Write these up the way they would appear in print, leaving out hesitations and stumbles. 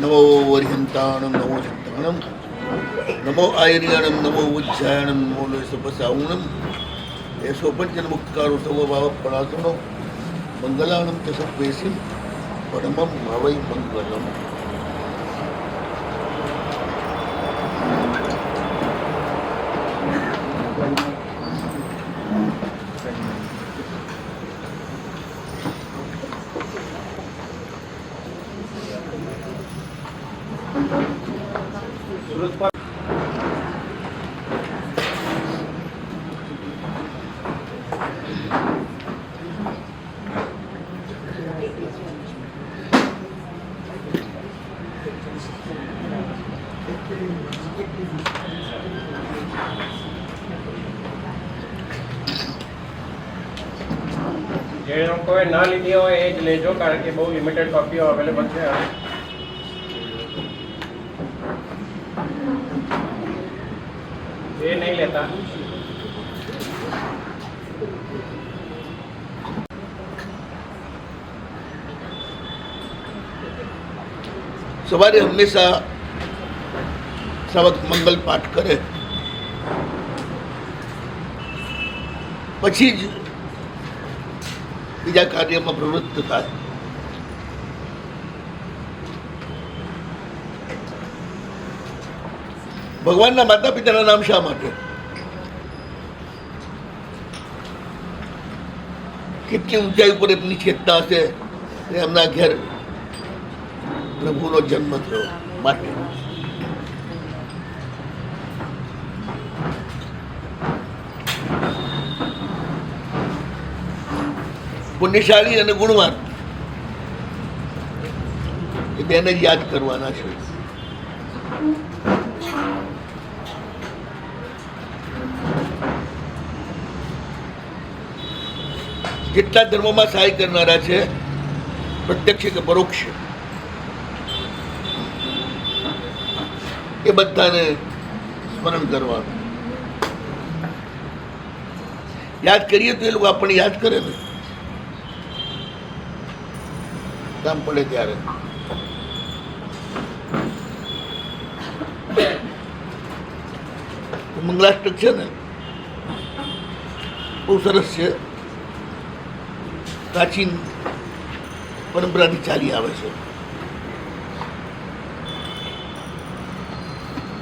નમો વરિહંતાણમ નમો ચિત્તાણમ નમો આયર્યાણમ નમો ઉજ્જાયણમ નમો લોસપસાઉણમ એસો પંચનમુક્કારો સર્વભાવ પરાસણો મંગલાણમ ચ સત્વેશી પરમમ ભાવૈ મંગલમ. જે લોકોએ ના લીધી હોય એ જ લેજો, કારણ કે બહુ લિમિટેડ કોપીઓ અવેલેબલ છે. એ નહીં લેતા. સવારે હંમેશા શ્રાવક મંગલ પાઠ કરે, પછી જ બીજા કાર્યમાં પ્રવૃત્ત થાય. ભગવાનના માતા પિતાના નામ શા માટે? કેટલી ઊંચાઈ ઉપર એમની ચેતના હશે, એમના ઘેર પ્રભુનો જન્મ થયો માટે. પુણ્યશાળી અને ગુણવાન એ બેને જ યાદ કરવાના છે. જેટલા ધર્મમાં સહાય કરનારા છે, પ્રત્યક્ષ કે પરોક્ષ, એ બધાને સ્મરણ કરવાનું. યાદ કરીએ તો એ લોકો આપણને યાદ કરે ને, કામ પડે ત્યારે. મંગલાષ્ટક છે ને, બહુ સરસ છે, પ્રાચીન પરંપરાથી ચાલી આવે છે.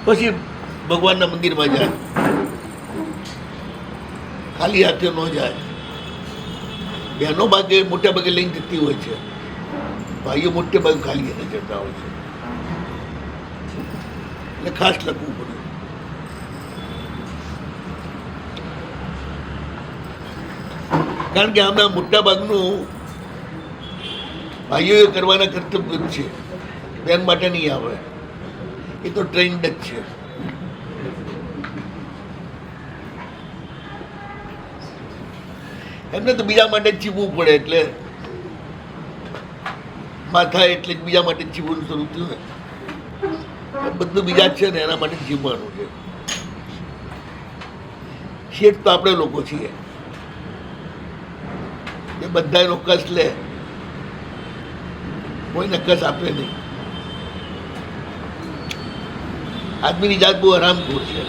પછી ભગવાનના મંદિરમાં જાય, ખાલી હાથે ન જાય. બહેનો ભાગે મોટા ભાગે લઈને જતી હોય છે, ભાઈઓ મોટે ભાગે ખાલી હાથે જતા હોય છે. એટલે ખાસ લખવું પડે. કારણ કે આમના મોટા ભાગનું ભાઈઓએ કરવાના કર્તવ્ય જ છે, બેન માટે નહીં આવે. એ તો ટ્રેન્ડ જ છે. એમને તો બીજા માટે જીવવું પડે, એટલે માથા એટલે બીજા માટે જીવવાનું શરૂ થયું ને. બધું બીજા જ છે ને, એના માટે જીવવાનું છે. શેઠ તો આપણે લોકો છીએ, એ બધા એનો કસ લે, કોઈને કસ આપે નહીં. આદમીની જાત બહુ આરામખોર છે,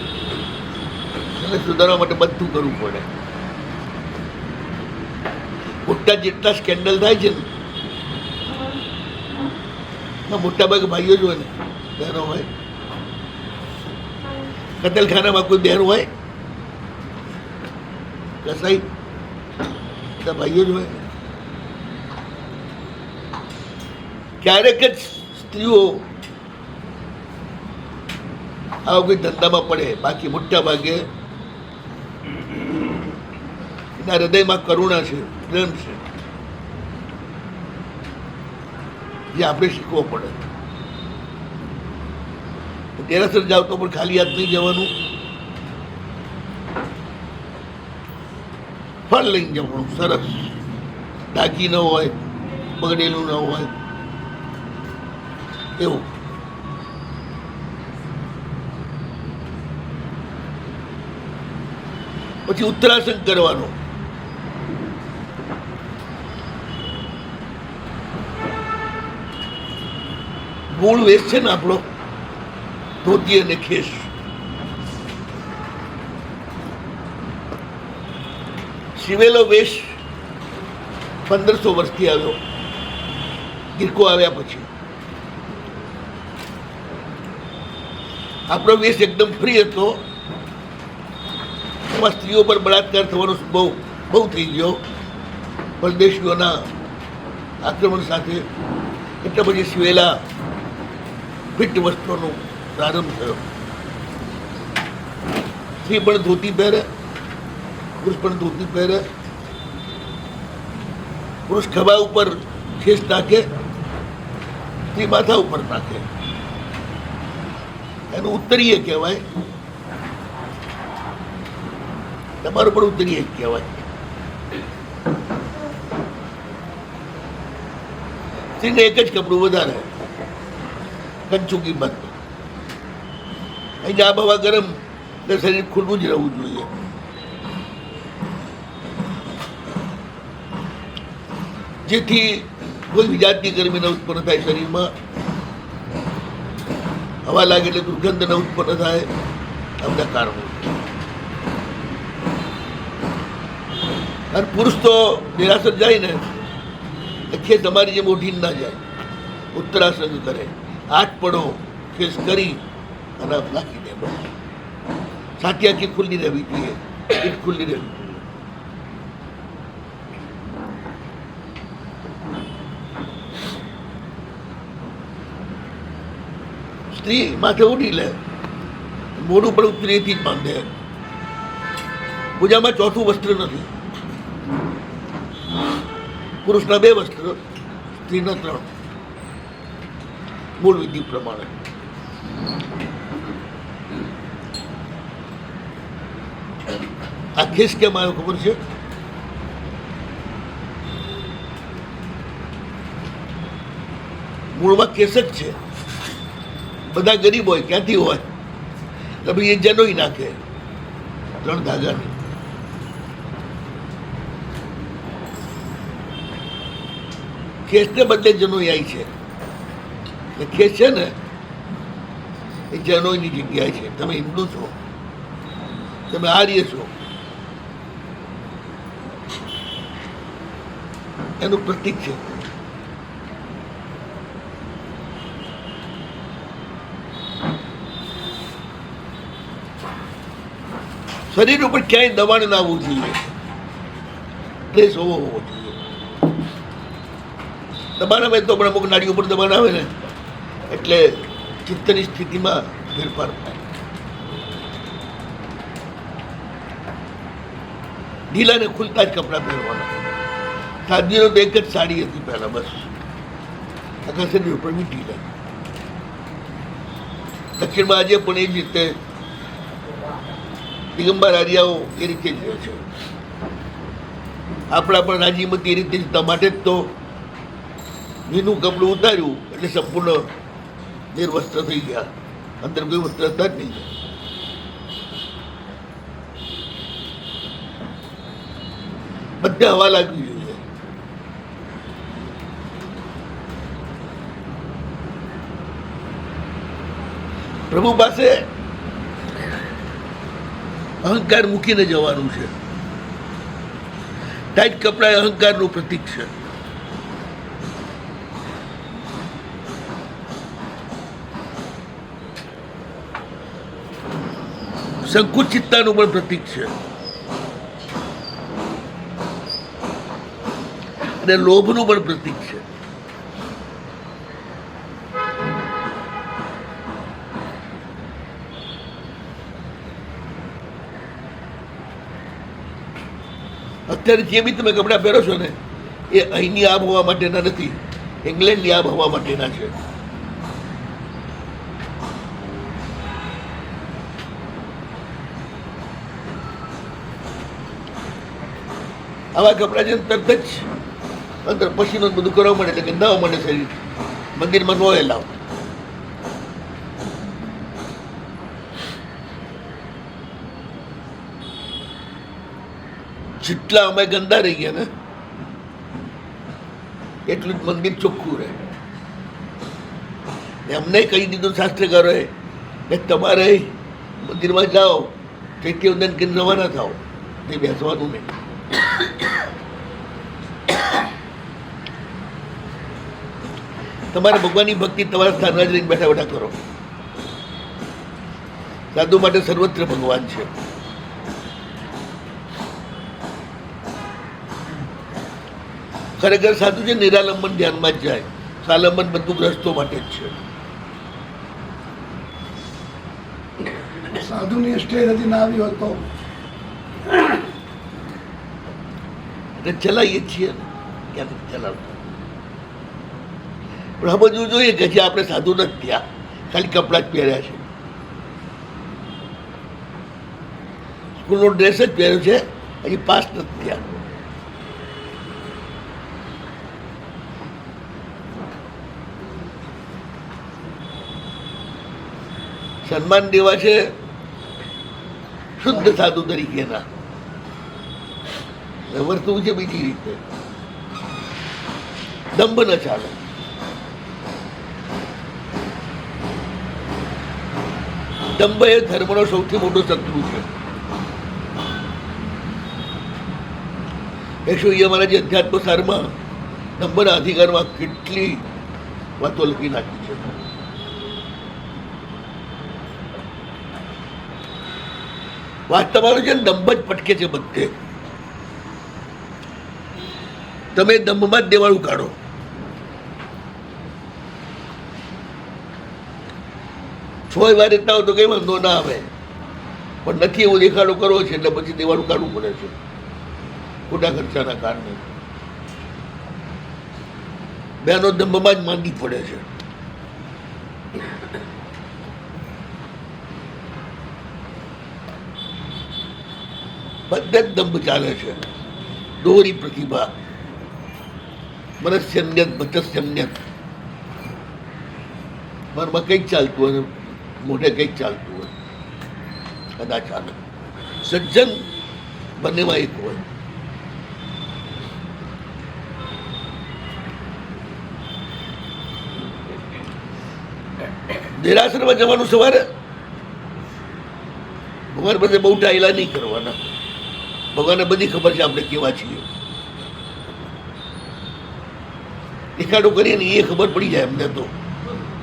એને સુધારવા માટે બધું કરવું પડે. મોટા જેટલા સ્કેન્ડલ થાય છે ને, મોટા ભાગે ભાઈઓ જ હોય ને, બહેનો હોય. કતલખાનામાં કોઈ બહેન હોય, કસાઈ બધા ભાઈઓ જ હોય. ક્યારેક જ સ્ત્રીઓ આવા કોઈ ધંધામાં પડે, બાકી મોટા ભાગે એના હૃદયમાં કરુણા છે, પ્રેમ છે, જે આપણે શીખવો પડે. ટેરેસર જાવ તો પણ ખાલી હાથ નહીં જવાનું, ફળ લઈને જવાનું સરસ, ડાકી ન હોય, બગડેલું ન હોય એવું. પછી ઉત્તરાસન કરવાનો. મૂળ વેશ છે ને આપણો ધોતી અને ખેસ, સીવેલો વેશ 1500 વર્ષથી આવ્યો ગીરકો આવ્યા પછી. આપણો વેશ એકદમ ફ્રી હતો. એમાં સ્ત્રીઓ પર બળાત્કાર થવાનો બહુ બહુ થઈ ગયો પરદેશીઓના આક્રમણ સાથે. એટલે પછી સીવેલા ફિટ વસ્ત્રોનો પ્રારંભ થયો. સ્ત્રી પણ ધોતી પહેરે, પુરુષ પણ ધોતી પહેરે. પુરુષ ખભા ઉપર ખેસ નાખે, સ્ત્રી માથા ઉપર નાખે. એનું ઉત્તરીય કહેવાય. તમારું પણ ઉત્તરીય કહેવાય. સ્ત્રીને એક જ કપડું વધારે, કંચુકી બંધ. અહીં આબહવા ગરમ ને શરીર ખુલ્લું જ રહેવું જોઈએ. જેથી કોઈ જાતની ગરમી ન ઉત્પન્ન થાય શરીરમાં. હવા લાગે એટલે દુર્ગંધ ન ઉત્પન્ન થાય. આ બધા કારણો. અને પુરુષ તો નિરાશર જાય ને ખેસ તમારી જેમ ઓઢીને ના જાય. ઉત્તરાસન કરે, હાથ પડો ખેસ કરી અને નાખી દે. છાતી આખી ખુલ્લી રહેવી જોઈએ, પીઠ ખુલ્લી રહેવી જોઈએ. સ્ત્રી માથે ઉડી લે, મોઢું પણ ઉત્તરીયથી જ બાંધે. પૂજામાં ચોથું વસ્ત્ર નથી. પુરુષના 2 વસ્ત્ર, સ્ત્રીના 3, મૂળ વિધિ પ્રમાણે. આ ખેસ કેમ આવ્યો ખબર છે? મૂળમાં કેસ જ છે. બધા ગરીબ હોય, ક્યાંથી હોય? એટલે ભાઈ એ જનોઈ નાખે 3 ધાગાની. ખેસને બદલે જનોઈ આવી છે. એ ખેસ છે ને એ જનોઈની જગ્યાએ છે. તમે હિન્દુ છો, તમે આર્ય છો, એનું પ્રતીક છે. શરીર ઉપર ક્યાંય દબાણ ના આવવું જોઈએ, પ્રેસ હોવો જોઈએ. દબાણ આવે તો પણ અમુક નાડી ઉપર દબાણ આવે ને એટલે ચિત્તની સ્થિતિમાં ફેરફાર થાય. ઢીલા ને ખુલતા જ કપડાં પહેરવાના. સાદીનો તો એક જ સાડી હતી પહેલા, બસ. આખા શરીર ઉપર બી ઢીલા. દક્ષિણમાં આજે પણ એ જ રીતે દિગંબર આર્યાઓ એ રીતે જ રહે છે. આપણા પણ રાજીમતી એ રીતે જ માટે જ તો ભીનું કપડું ઉતાર્યું એટલે સંપૂર્ણ નિર્વસ્ત્ર થઈ ગયા. અંદર કોઈ વસ્ત્ર હતા જ નહીં. બધે હવા લાગવી જોઈએ. પ્રભુ પાસે અહંકાર મૂકીને જવાનું છે. ટાઈટ કપડા અહંકારનું પ્રતીક છે. સંકુચિતતાનું પણ પ્રતીક છે. અને લોભનું પણ પ્રતીક છે. અત્યારે જે બી તમે કપડાં પહેરો છો ને એ અહીંની આબહવા માટેના નથી, ઇંગ્લેન્ડની આબહવા માટેના છે. આવા કપડાં છે તરત જ અંદર પછીનો બધું કરવા મળે એટલે કે ના મળે શરીર મંદિરમાં ન એલાવ. જેટલા અમે ગંદા રહી ગયા ને એટલું જ મંદિર ચોખ્ખું રહે. એમને કહી દીધું શાસ્ત્રકારોએ કે તમારે મંદિરમાં જાઓ ચૈત્યવંદન કરીને રવાના થાઓ, તે બેસવાનું નહીં. તમારે ભગવાનની ભક્તિ તમારા સ્થાનમાં જ રહીને બેઠા બેઠા કરો. સાધુ માટે સર્વત્ર ભગવાન છે. ખરેખર સાધુ છે નિરાલંબન ધ્યાનમાં જ જાય. સાલંબન બધું ગ્રસ્તો માટે જ છે. સાધુની સ્ટેજ હજી ના આવી હોય તો એટલે ચલાવીએ જ છીએ ને, ક્યાંથી ચલાવતા. પણ આ બધું જોઈએ કે હજી આપણે સાધુ નથી થયા, ખાલી કપડાં જ પહેર્યા છે, સ્કૂલનો ડ્રેસ જ પહેર્યો છે, હજી પાસ નથી થયા. સન્માન દેવા છે શુદ્ધ સાધુ તરીકેના, વર્તવું છે બીજી રીતે. દંભ ન ચાલે. દંભ એ ધર્મનો સૌથી મોટો શત્રુ છે. યશોઈએ અમારા જે અધ્યાત્મ સારમાં દંભના અધિકારમાં કેટલી વાતો લખી નાખી છે. વાત તમારો છે ને, દંભ જ પટકે છે બધે. તમે દંભમાં જ દેવાળું કાઢો. છ વાર એટલા હોય તો કઈ વાંધો ના આવે, પણ નથી એવો દેખાડો કરવો છે એટલે પછી દેવાળું કાઢવું પડે છે ખોટા ખર્ચાના કારણે. બહેનો દંભમાં જ માંદી પડે છે. બધે જ દંભ ચાલે છે. દોહરી પ્રતિભા, મનસ્યન્યત ભચસ્યન્યત. મનમાં કંઈક ચાલતું હોય, મોઢે કંઈક ચાલતું હોય, કદાચ ચાલે. સજ્જન બંનેમાં એક હોય. દેરાસરમાં જવાનું સવારે ભગવાન પાસે બહુ ટાયલા નહીં કરવાના. ભગવાનને બધી ખબર છે આપણે કેવા છીએ. દેખાડો કરીએ ને એ ખબર પડી જાય એમને તો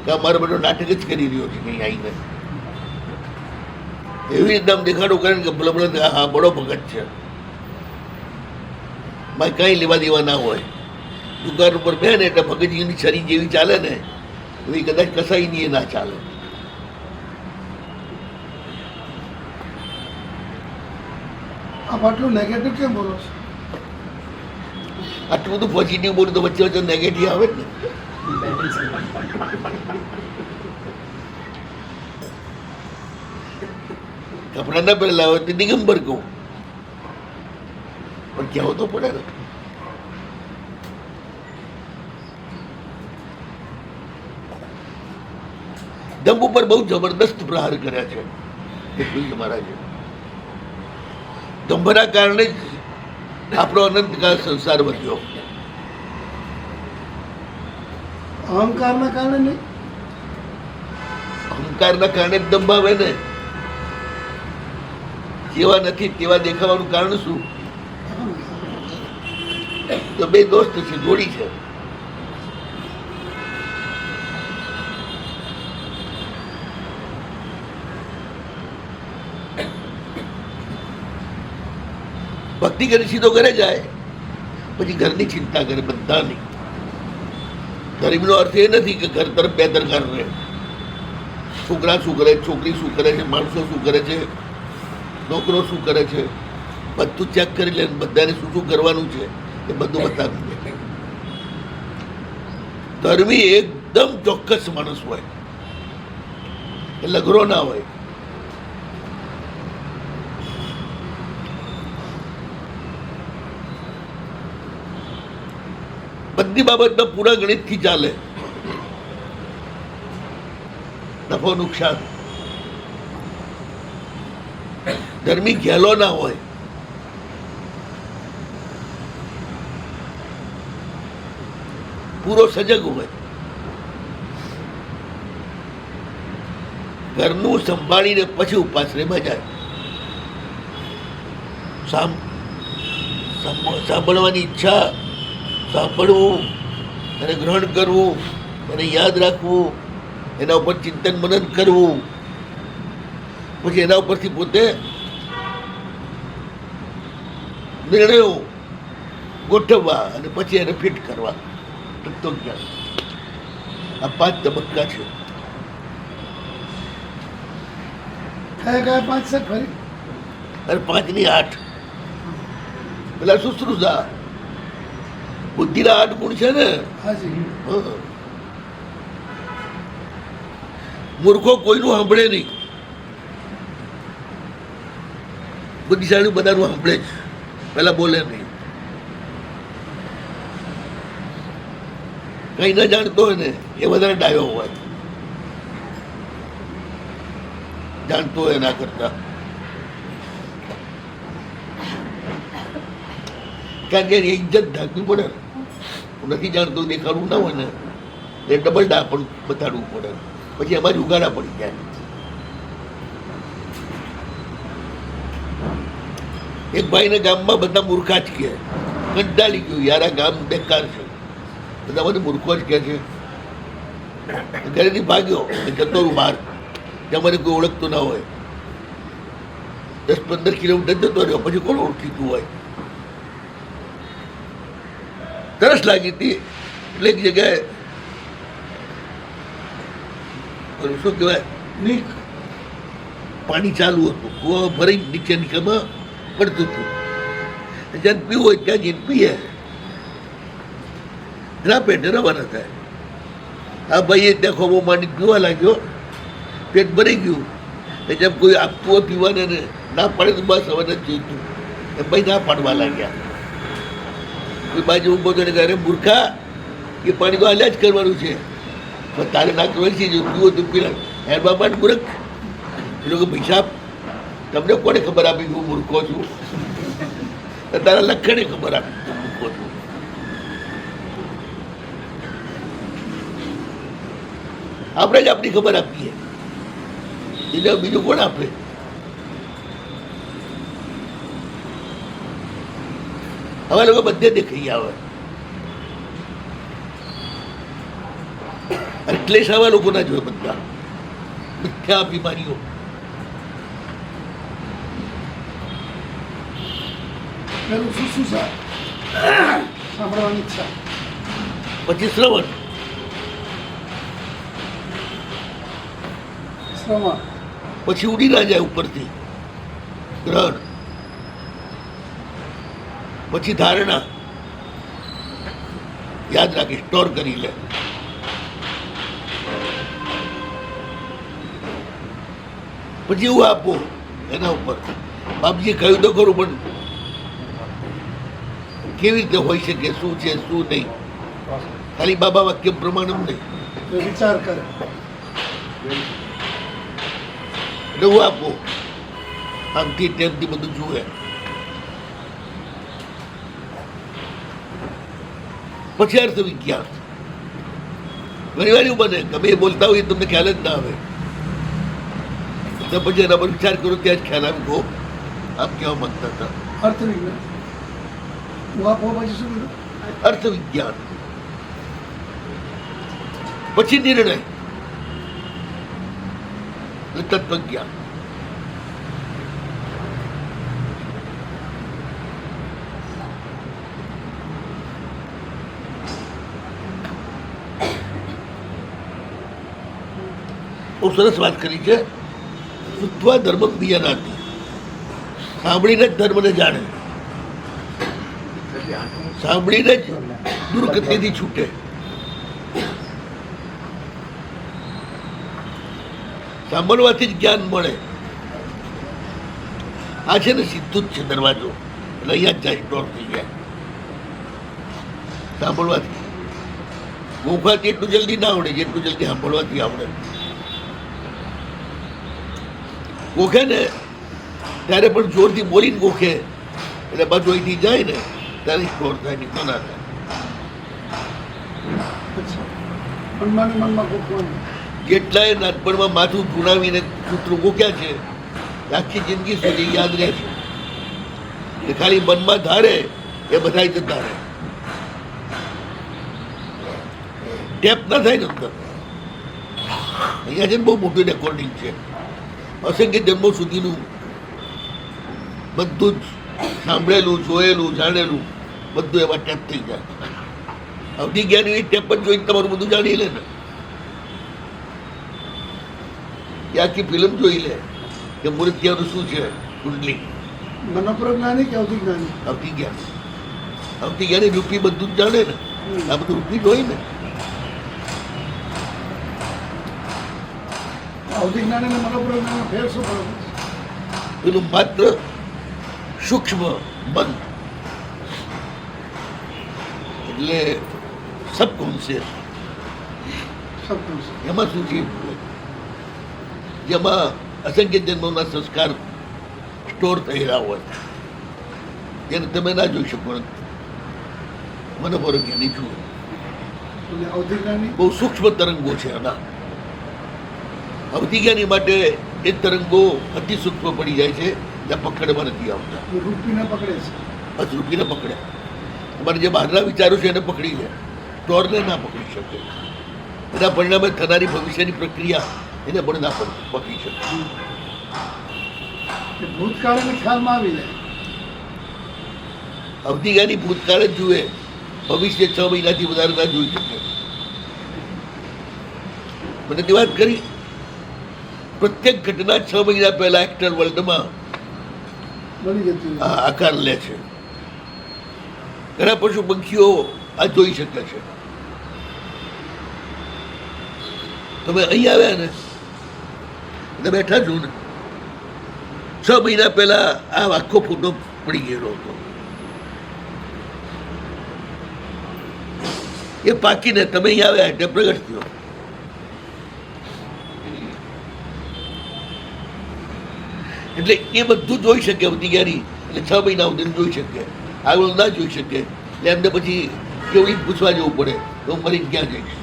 કે અમારો બધો નાટક જ કરી રહ્યો છે કંઈ આવીને. એવી રીતે આમ દેખાડો કરે ને કે ભલે હા બડો ભગત છે, મારે કાંઈ લેવા દેવા ના હોય. દુકાન ઉપર બે ને એટલે ભગતજીની છરી જેવી ચાલે ને એવી કદાચ કસાઈની એ ના ચાલે. આપ આટલું નેગેટિવ કેમ બોલો છો? આટલું બધું પોઝિટિવ બોલું તો વચ્ચે વચ્ચે નેગેટિવ આવે જ ને. કપડા ના પહેલા હોય તો દિગંબર કહું, પણ કહેવો તો પડે ને. દંભ ઉપર બહુ જબરદસ્ત પ્રહાર કર્યા છે એટલું મહારાજે. દંભના કારણે જ આપણો અનંતકાળ સંસાર વધ્યો. અહંકારના કારણે નહીં, અહંકારના કારણે જ દંભ આવે ને. જેવા નથી તેવા દેખાવાનું કારણ શું? તો બે દોસ્ત છે, જોડી છે. ભક્તિ કરી સીધો ઘરે જાય, પછી ઘરની ચિંતા કરે બધાની. ગરીબનો અર્થ એ નથી કે ઘર તરફ બેદરકાર રહે. છોકરા શું કરે, છોકરી શું કરે છે, માણસો શું કરે છે, નોકરો શું કરે છે, બધું ચેક કરી લે. બધાને શું શું કરવાનું છે એ બધું બતાવી દે. ધર્મી એકદમ ચોક્કસ માણસ હોય, એટલે લઘરો ના હોય. બધી બાબતમાં પૂરા ગણિતથી ચાલે. નફો નુકસાન. ધર્મી ઘેલો ના હોય. પૂરો સજગ હોય. ઘરનું સંભાળીને પછી ઉપાશ્રયમાં જાય. સાંભળવાની ઈચ્છા, સાંભળવું અને ગ્રહણ કરવું, એને યાદ રાખવું, એના ઉપર ચિંતન મનન કરવું, પછી એના ઉપરથી પોતે નિર્ણયો ગોઠવવા અને પછી એને ફિટ કરવા. તત્વજ્ઞાન. આ 5 તબક્કા છે. કયા કયા 5 છે ફરી? અને 5 ની 8 પેલા શુશ્રુષા બુદ્ધિના 8 ગુણ છે ને. હાજી. હા. મૂર્ખો કોઈનું સાંભળે નહીં, બુદ્ધિશાળી બધાનું સાંભળે જ, પેલા બોલે નહીં. કઈ ન જાણતો હોય ને એ વધારે ડાયો હોય, જાણતો હોય એના કરતા. કારણ કે એની ઇજ્જત ઢાંકવી પડે ને. હું નથી જાણતો દેખાડવું ના હોય ને એ ડબલ ડા પણ બતાડવું પડે, પછી એમાં જ ઉગાડા પડી જાય. એક ભાઈને ગામમાં બધા મૂર્ખા જ કહે, કંટાળી ગયું યાર આ ગામ બેકાર છે, બધા મને મૂર્ખો જ કહે છે. ઘરેથી ભાગ્યો જતો રહું બહાર, જ્યાં મને કોઈ ઓળખતું ના હોય. 10-15 કિલોમીટર જતો રહ્યો, પછી કોણ ઓળખીતું હોય. તરસ લાગી હતી એટલે એક જગ્યાએ શું કહેવાય પાણી ચાલુ હતું, કુવા ભરી નીચે નીકળમાં પડતું હતું. જ્યાં પીવું હોય ત્યાં જઈને પીએ, ના પેટે રવાના થાય. આ ભાઈએ ત્યાં ખોબો માંડી પીવા લાગ્યો, પેટ ભરી ગયું. જેમ કોઈ આપતું હોય પીવાને ને ના પાડે તો બસ હવે નથી જોઈતું, એ ભાઈ ના પાડવા લાગ્યા. કોઈ બાજુ ઊભો તો ઘરે મૂર્ખા એ પાણી તો હાલ્યા જ કરવાનું છે, પણ તારે ના કરવાનું છે. જો પીવો તો પીલા હેર બાબા મૂર્ખ. એ લોકો પૈસા તમને કોને ખબર આપી હું મૂર્ખો છું? તારા લખણે ખબર આપી હું મૂર્ખો છું. આપણે જ આપણી ખબર આપીએ, એટલે બીજું કોણ આપે? હવે લોકો બધે દેખાઈ આવે. ક્લેશ આવા લોકો ના જોયે બધા મિથ્યા બીમારીઓ. પેલું શુશ્રુષા, સાંભળવાની ઈચ્છા. પછી શ્રવણ, શ્રવણ. પછી ઉડી ના જાય ઉપરથી ગ્રહણ. પછી ધારણા, યાદ રાખી સ્ટોર કરી લે. પછી એવું આપો એના ઉપર. બાપજી કહ્યું તો ખરું, પણ કેવી રીતે હોઈ શકે, શું છે શું નહીં, ખાલી બાબા વાક્ય પ્રમાણે નહીં. વિચાર કરે. એટલે હું આપો આમથી તેમથી બધું જુએ. પછી અર્થ વિજ્ઞાન. ઘણી વાર એવું બને ગમે એ બોલતા હોય તમને ખ્યાલ જ ના આવે, તો પછી એના પર વિચાર કરો ત્યાં જ ખ્યાલ આવે ગો આપ કેવા માંગતા હતા. અર્થ વિજ્ઞાન. હું આપો પછી શું કીધું? અર્થ વિજ્ઞાન. પછી નિર્ણય એટલે તત્વજ્ઞાન. બહુ સરસ વાત કરી છે. શુદ્ધવા ધર્મ બીજા નાથી, સાંભળીને જ ધર્મને જાણે, સાંભળીને જ દુર્ગતિથી છૂટે. સાંભળવાથી જ જ્ઞાન મળે. આ છે ને સીધું જ છે દરવાજો, એટલે અહીંયા જ જાય સ્ટોર થઈ જાય સાંભળવાથી. ગોખાથી એટલું જલ્દી ના આવડે જેટલું જલ્દી સાંભળવાથી આવડે. ગોખે ને ત્યારે પણ જોરથી બોલીને ગોખે, એટલે બાજુ અહીંથી જાય ને ત્યારે સ્ટોર થાય, નહીં તો ના થાય. મનમાં ગોખવાનું. કેટલાય નાનપણમાં માથું ધૂણાવીને સૂત્રો મૂક્યા છે આખી જિંદગી સુધી યાદ રહે છે એ ખાલી મનમાં ધારે એ બધાય જતા રહે ટેપ ના થાય ને અંદર અહીંયા છે ને બહુ મોટું રેકોર્ડિંગ છે અસંખ્ય જન્મો સુધીનું બધું જ સાંભળેલું જોયેલું જાણેલું બધું એમાં ટેપ થઈ જાય અવધિ જ્ઞાની એ ટેપ જ જોઈને તમારું બધું જાણી લે ને એ આખી ફિલ્મ જોઈ લે કે મૂર્તિયાનું શું છે કુંડલી મનોપ્રજ્ઞાની કે અવધિ જ્ઞાની? અવધિ જ્ઞાની રૂપી બધું જ જાણે ને આ બધું રૂપી જ હોય ને અવધિ જ્ઞાની અને મનોપ્રજ્ઞાનો ફેર શું પડે? પેલું માત્ર સૂક્ષ્મ મન એટલે સબકોન્શિયસ સબકોન્શિયસ. એમાં શું છે જેમાં અસંખ્ય જન્મોના સંસ્કાર સ્ટોર થયેલા હોય જેને તમે ના જોઈ શકો મને ફરક જ્ઞાની છું અને અવધિ જ્ઞાની બહુ સૂક્ષ્મ તરંગો છે આના અવધિ જ્ઞાની માટે એ તરંગો અતિ સૂક્ષ્મ પડી જાય છે ત્યાં પકડવા નથી આવતા રૂપીને પકડે છે. બસ રૂપીને પકડે તમારે જે બહારના વિચારો છે એને પકડી લે સ્ટોરને ના પકડી શકે એના પરિણામે થનારી ભવિષ્યની પ્રક્રિયા એને પણ ના પકડી શકે એ ભૂતકાળને ખ્યાલમાં આવી જાય. અવધિ જ્ઞાની ભૂતકાળ જ જુએ ભવિષ્ય 6 મહિનાથી વધારે ના જોઈ શકે મને તે વાત કરી પ્રત્યેક ઘટના 6 મહિના પહેલા એક્ટર વર્લ્ડમાં બની જતી હોય. આકાર લે છે ઘણા પશુ પંખીઓ આ જોઈ શકે છે તમે અહીં આવ્યા ને તમે બેઠા છો ને 6 મહિના પહેલા આ આખો ફોટો પડી ગયેલો હતો એ પાકીને તમે અહીં આવ્યા એટલે પ્રગટ થયો એટલે એ બધું જોઈ શકે અવધિ જ્ઞાની એટલે 6 મહિના સુધી જોઈ શકે આગળ ના જોઈ શકે એટલે એમને પછી કેવડી પૂછવા જવું પડે તો હું મરી ક્યાં જઈશ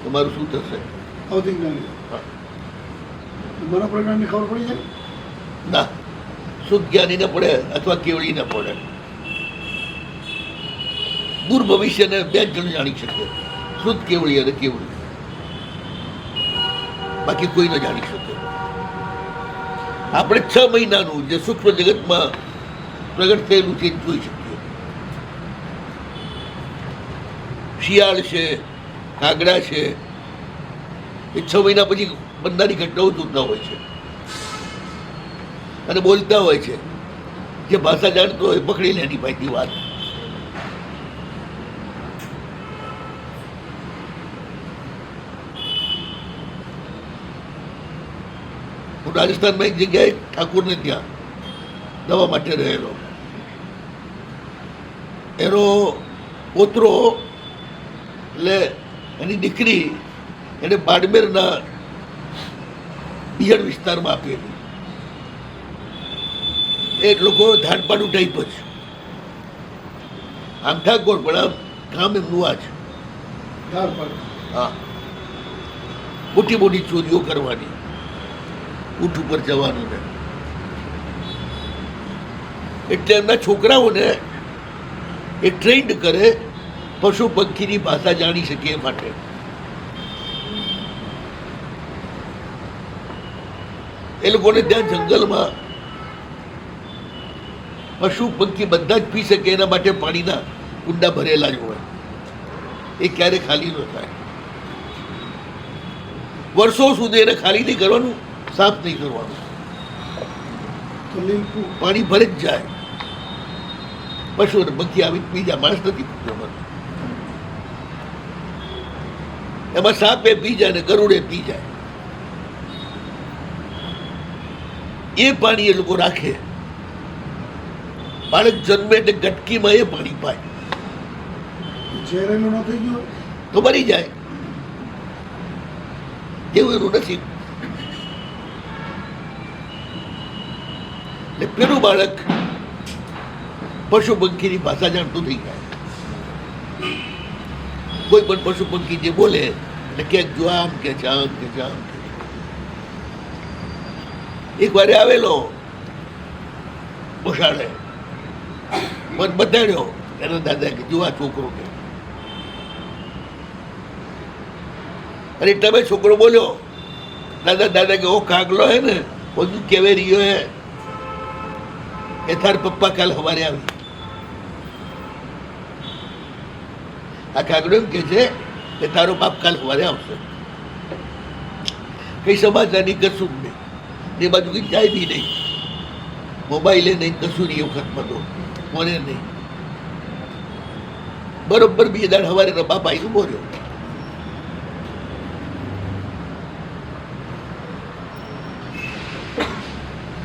તમારું શું થશે અવધિ જ્ઞાની. મનોપ્રજ્ઞાની ખબર પડી જાય. ના શુદ્ધ જ્ઞાનીને પડે અથવા કેવડીને પડે દૂર ભવિષ્યને 2 જણ જાણી શકે શુદ્ધ કેવડી અને કેવડી બાકી કોઈ ન જાણી શકે આપણે 6 મહિનાનું જે સૂક્ષ્મ જગતમાં પ્રગટ થયેલું છે એ જોઈ શકીએ શિયાળ છે કાગડા છે એ 6 મહિના પછી બનનારી ઘટનાઓ જોતા હોય છે અને બોલતા હોય છે જે ભાષા જાણતો હોય પકડી લે એની પાસેથી વાત હું રાજસ્થાનમાં એક જગ્યાએ ઠાકોરને ત્યાં દવા માટે રહેલો એનો પોતરો એટલે એની દીકરી એને બાડમેરના બિયડ વિસ્તારમાં આપેલી એ લોકો ધાડપાડું ટાઈપ જ આમ ઠાકોર પણ આમ કામ એમનું આ છે ધાર પર હા મોટી મોટી ચોરીઓ કરવાની ઊંટ ઉપર જવાનું ને એટલે એમના છોકરાઓને એ ટ્રેન્ડ કરે પશુ પંખીની ભાષા જાણી શકે એ માટે એ લોકોને ત્યાં જંગલમાં પશુ પંખી બધા જ પી શકે એના માટે પાણીના કુંડા ભરેલા જ હોય એ ક્યારે ખાલી ન થાય વર્ષો સુધી એને ખાલી નહીં કરવાનું સાફ નહીં કરવાનું તો લીલકું પાણી ભરે જ જાય પશુ અને પંખી આવી પી જાય માણસ નથી પીતો એમાં સાપે પી જાય ને ગરુડે પી જાય એ પાણી એ લોકો રાખે બાળક જન્મે એટલે ગટકીમાં એ પાણી પાય ઝેરેલું ન થઈ ગયું. તો મરી જાય એવું એનું નથી એટલે પેલું બાળક પશુ પંખીની ભાષા જાણતું થઈ જાય કોઈ પણ પશુ પંખી જે બોલે ને ક્યાંક જો આમ કે છે આમ કે છે આમ કે છે. એક વાર આવેલો બોસાડે મને બતાડ્યો એના દાદા કે જો આ છોકરો કે અરે તમે છોકરો બોલ્યો દાદા દાદા કે ઓ કાગલો હે ને બધું કેવે રહ્યો હે એ તાર પપ્પા કાલ સવારે આવી આ કાગડો એમ કે છે કે તારો બાપ કાલ સવારે આવશે કઈ સમાચારની કશું જ નહીં એ બાજુ કઈ જાય બી નહીં મોબાઈલે નહીં કશું નહીં એ વખતમાં તો મને નહીં બરોબર બીજે દાડ સવારે બાપ આવી ઉભો રહ્યો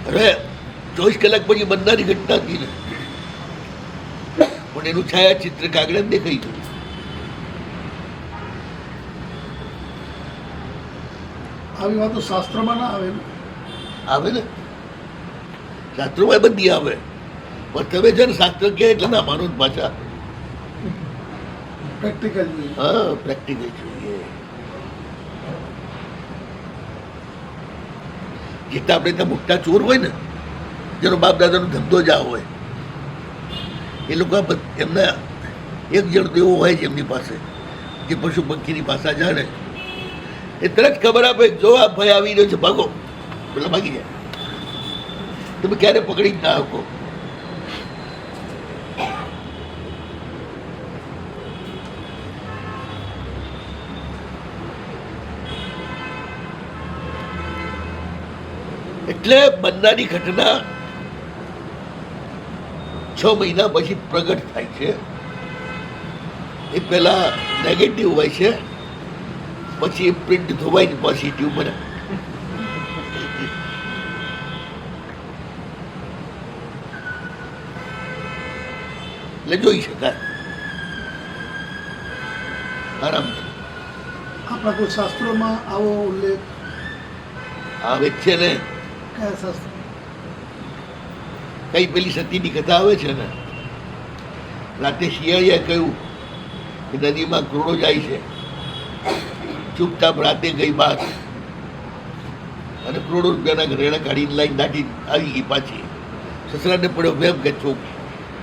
અરે 24 કલાક પછી બનનારી ઘટના હતી ને પણ એનું છાયા ચિત્ર કાગળ દેખાઈ ગયું આવી વાતો શાસ્ત્રમાં ના આવે ને આવે ને શાસ્ત્રોમાં બધી આવે પણ તમે છે ને શાસ્ત્ર કહે એટલે ના માનો જ પાછા પ્રેક્ટિકલ જોઈએ હા પ્રેક્ટિકલ જોઈએ જેટલા આપણે ત્યાં મોટા ચોર હોય ને જેનો બાપ દાદાનો ધંધો જ આ હોય એ લોકો એમના એક જણ તો એવો હોય છે એમની પાસે જે પશુ પંખીની પાસે જાણે એ તરત ખબર આપે જો આ ભય આવી રહ્યો છે ભાગો પેલા ભાગી જાય તમે ક્યારે પકડી જ ના શકો એટલે બનનારી ઘટના 6 મહિના પછી પ્રગટ થાય છે એ પહેલા નેગેટિવ હોય છે પછી એ પ્રિન્ટ ધોવાઈને પોઝિટિવ બને એટલે જોઈ શકાય આરામથી આપણા કોઈ શાસ્ત્રોમાં આવો ઉલ્લેખ આવે છે ને કયા શાસ્ત્ર કઈ પેલી સતીની કથા આવે છે ને રાતે શિયાળીએ કહ્યું કે નદીમાં ક્રોડો જાય છે ચૂપચાપ રાતે ગઈ બાદ અને કરોડો રૂપિયાના રેણા કાઢીને લાઈન દાટી આવી ગઈ પાછી સસરાને પડ્યો વેમ કે ચોક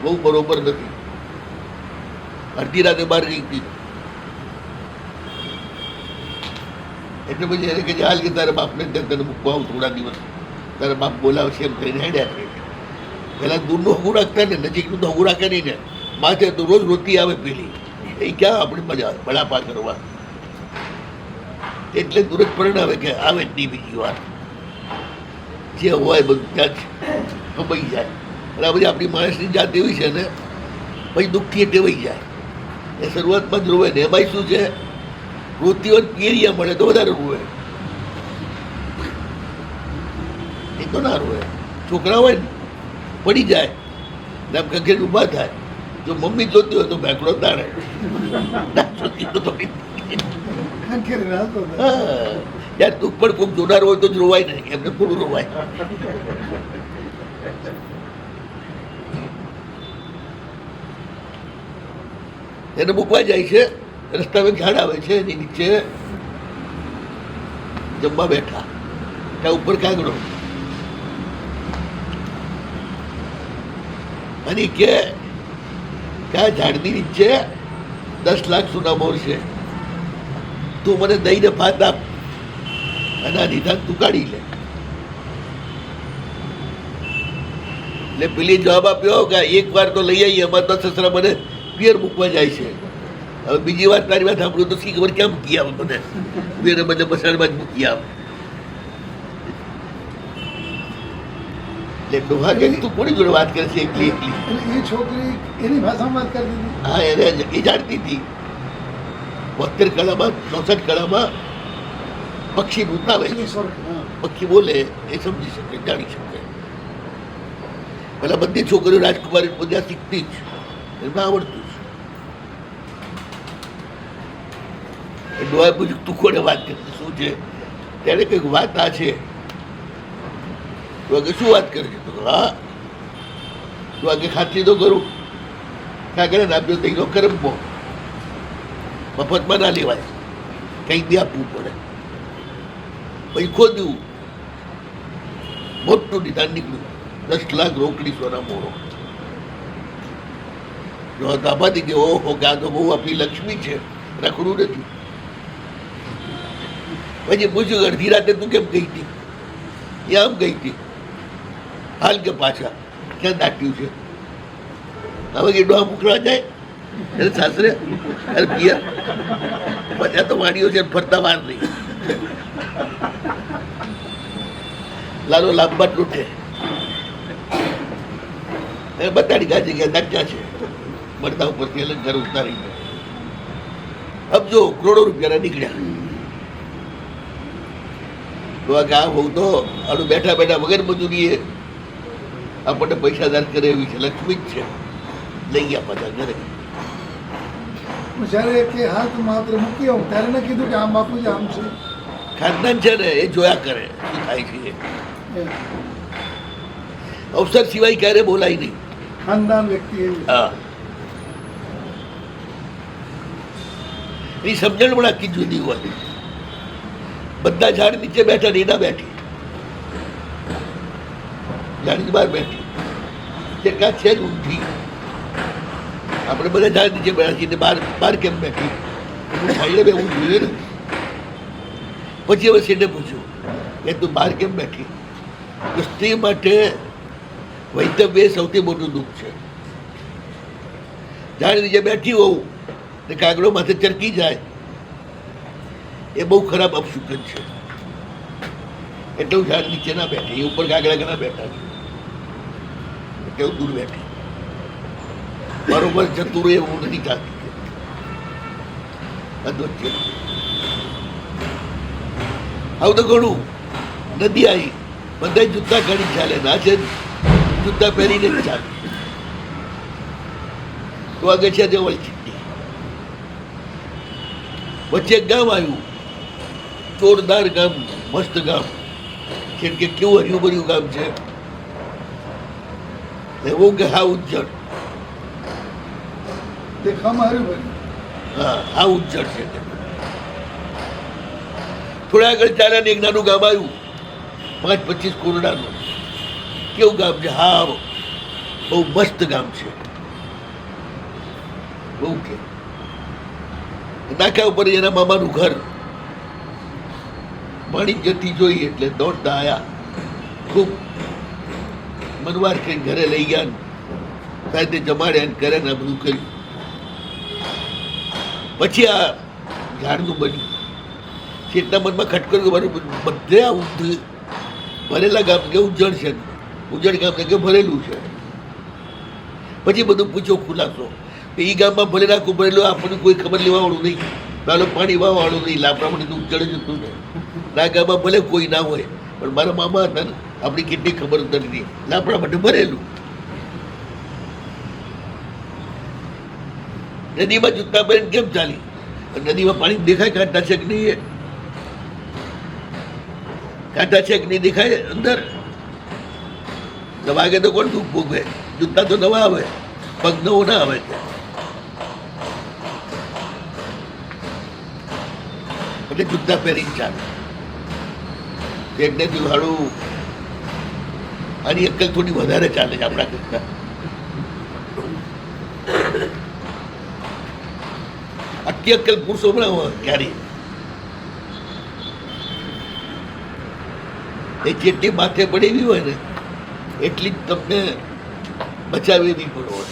બહુ બરોબર નથી અડધી રાતે બહાર નીકળી એટલે પછી એને કે હાલ કે તારા બાપને તને મૂકવા આવું થોડા દિવસ તારા બાપ બોલાવશે એમ કરીને હેડ્યા કરે પેલા દૂરનું હગું રાખતા ને નજીકનું તો હગું રાખે નહીં ને માથે તો રોજ રોતી આવે પેલી એ ક્યાં આપણે મજા બળાપા કરવા એટલે તુરંત પરિણામે કે આવે જ નહીં બીજી વાર જે હોય બધું ત્યાં જ ખબાઈ જાય અને આ બધી આપણી માણસની જાત એવી છે ને પછી દુઃખથી ટેવાઈ જાય એ શરૂઆતમાં જ રોવે ને એમાંય શું છે રોતી હોય પીરિયા મળે તો વધારે રોવે એ તો ના રોવે છોકરા હોય ને પડી જાય ને આમ કગેર ઊભા થાય જો મમ્મી જોતી હોય તો ભેંકડો તારે ના જોતી હોય તો ખંખેરી રાખો ને. હા યાર તું પણ કોઈક જોનાર હોય તો જ રોવાય નહીં એમને થોડું રોવાય એને મૂકવા જાય છે રસ્તામાં ઝાડ આવે છે એની નીચે જમવા બેઠા ત્યાં ઉપર કાગડો અને કે આ ઝાડની નીચે 10 લાખ સોના મોર છે તું મને દઈને ભાત આપ અને આ નિધાન તું કાઢી લે એટલે પેલી જવાબ આપ્યો કે એક વાર તો લઈ આવીએ એમાં તો સસરા મને પિયર મૂકવા જાય છે હવે બીજી વાર તારી વાત સાંભળું તો શી ખબર ક્યાં મૂકી આવે મને પિયરે બદલે બસાડમાં જ મૂકી આવે એટલે ડોહા કે તું કોની જોડે વાત કરે છે એકલી એકલી એટલે એ છોકરી એની ભાષામાં વાત કરતી હતી હા એને એ જાણતી હતી 72 કળામાં 64 કળામાં પક્ષી ભૂતાવે છે હા. પક્ષી બોલે એ સમજી શકે જાણી શકે પેલા બધી છોકરીઓ રાજકુમારી બધા શીખતી જ એમને આવડતું જ ડોહાએ પૂછ્યું તું કોને વાત કરતી શું છે ત્યારે કંઈક વાત આ છે તું આગળ શું વાત કરે છે તો હા તું આગળ ખાતરી તો કરું કાગળ આપ્યો તો એનો કરમો મફતમાં ના લેવાય કંઈ બી આપવું પડે. પછી ખોદ્યું, મોટું નિદાન નીકળ્યું, 10 લાખ રોકડી સોના મોરો. જો દાબાથી કે ઓહો કે આ તો બહુ આપણી લક્ષ્મી છે, રખડું નથી. પછી પૂછ્યું અડધી રાતે તું કેમ ગઈ હતી? એ આમ ગઈ હતી. હાલ કે પાછા ક્યાં દાટ્યું છે? હવે કે ડોહા મોકલવા જાય અરે સાસરે, અરે પિયર, બધા તો વાડીઓ છે ફરતા વાર નહીં. લાલો લાંબા તૂટે બતાડી ગાજી ગયા દાચ્યા છે મળતા ઉપરથી અલગ ઘર ઉતારી અબજો કરોડો રૂપિયાના નીકળ્યા. તો આ ગા હોઉં તો આનું બેઠા બેઠા વગર મજૂરીએ આપણને પૈસાદાર કરે એવી છે, લક્ષ્મી જ છે. લઈ ગયા પાછા ઘરે. જ્યારે કે હાથ માત્ર મૂકી આવું ત્યારે મેં કીધું કે આમ બાપુજી આમ છે. ખાનદાન છે ને એ જોયા કરે શું થાય છે. અવસર સિવાય ક્યારે બોલાય નહીં. ખાનદાન વ્યક્તિ એવી. હા, એની સમજણ પણ આખી જુદી હોય. બધા ઝાડ નીચે બેઠા રીના બેઠી, ઝાડની બહાર બેઠી છે કાં છે જ ઊંધી. આપણે બધા ઝાડ નીચે બેઠા છીએ બહાર બહાર કેમ બેઠી? સાઈડે બેવું જોઈએ ને. પછી હવે શેઠે પૂછ્યું કે તું બહાર કેમ બેઠી? તો સ્ત્રી માટે વૈતવ્ય સૌથી મોટું દુઃખ છે. ઝાડ નીચે બેઠી હોઉં ને કાગડો માથે ચરકી જાય એ બહુ ખરાબ અપશુકન છે. એટલે હું ઝાડ નીચે ના બેઠી, એ ઉપર કાગડા ઘણા બેઠા છે કેવું દૂર બેઠી. બરોબર જતું રહે એવું નથી થતું. અદ્ભુત છે. આવું તો ઘણું. નદી આવી, બધા જૂતા કાઢી ચાલે, ના છે જૂતા પહેરીને જ ચાલે. તો આગળ છે જવલ ચીટી. વચ્ચે એક ગામ આવ્યું, જોરદાર ગામ, મસ્ત ગામ. કેમ કે કેવું હર્યું ભર્યું ગામ છે. એવું કે હા ઉજ્જડ, દેખામાં હાર્યું ભાઈ. હા હા ઉજ્જડ છે. થોડા આગળ ચાલ્યા ને એક નાનું ગામ આવ્યું, 5-25 કોરડાનું. કેવું ગામ છે? હા બહુ મસ્ત ગામ છે. બહુ કે નાકા ઉપર એના મામાનું ઘર. વાણિજ્યથી જોઈ એટલે દોડતા આવ્યા. ખૂબ મનવાર કે ઘરે લઈ ગયા, સાથે જમાડ્યા ને કરે ને બધું કર્યું. પછી આ ઝાડનું બન્યું. શેઠના મનમાં ખટકર બધે આ ભરેલા ગામ કે ઉજ્જડ છે, ઉજ્જડ ગામ કે ભરેલું છે. પછી બધું પૂછો ખુલાસો એ ગામમાં ભલે નાખું ભરેલું, આપણને કોઈ ખબર લેવાવાળું નહીં, નાલો પાણી વાવાવાળું નહીં, લાપડામાં તો ઉજ્જડ જ હતું ને. ના ગામમાં ભલે કોઈ ના હોય, પણ મારા મામા હતા ને, આપણી કેટલી ખબર નથી, લાપડા માટે ભરેલું. નદીમાં જૂતા પહેરીને કેમ ચાલી? નદીમાં પાણી દેખાય કાંટા છે કે નહીં? કાંટા છે કે નહીં દેખાય અંદર? વાગે તો કોણ દુઃખ ભોગવે? જૂતા તો નવા આવે, પગ નવો ના આવે. એટલે જૂતા પહેરીને ચાલે. એટલે દિવાળું આની અક્કલ થોડી વધારે ચાલે છે આપણા કરતા. આટલી અક્કલ પુરુષો હમણાં હોય ક્યારે? એ જેટલી માથે પડેલી હોય ને એટલી જ તમને બચાવેવી પડે હોય.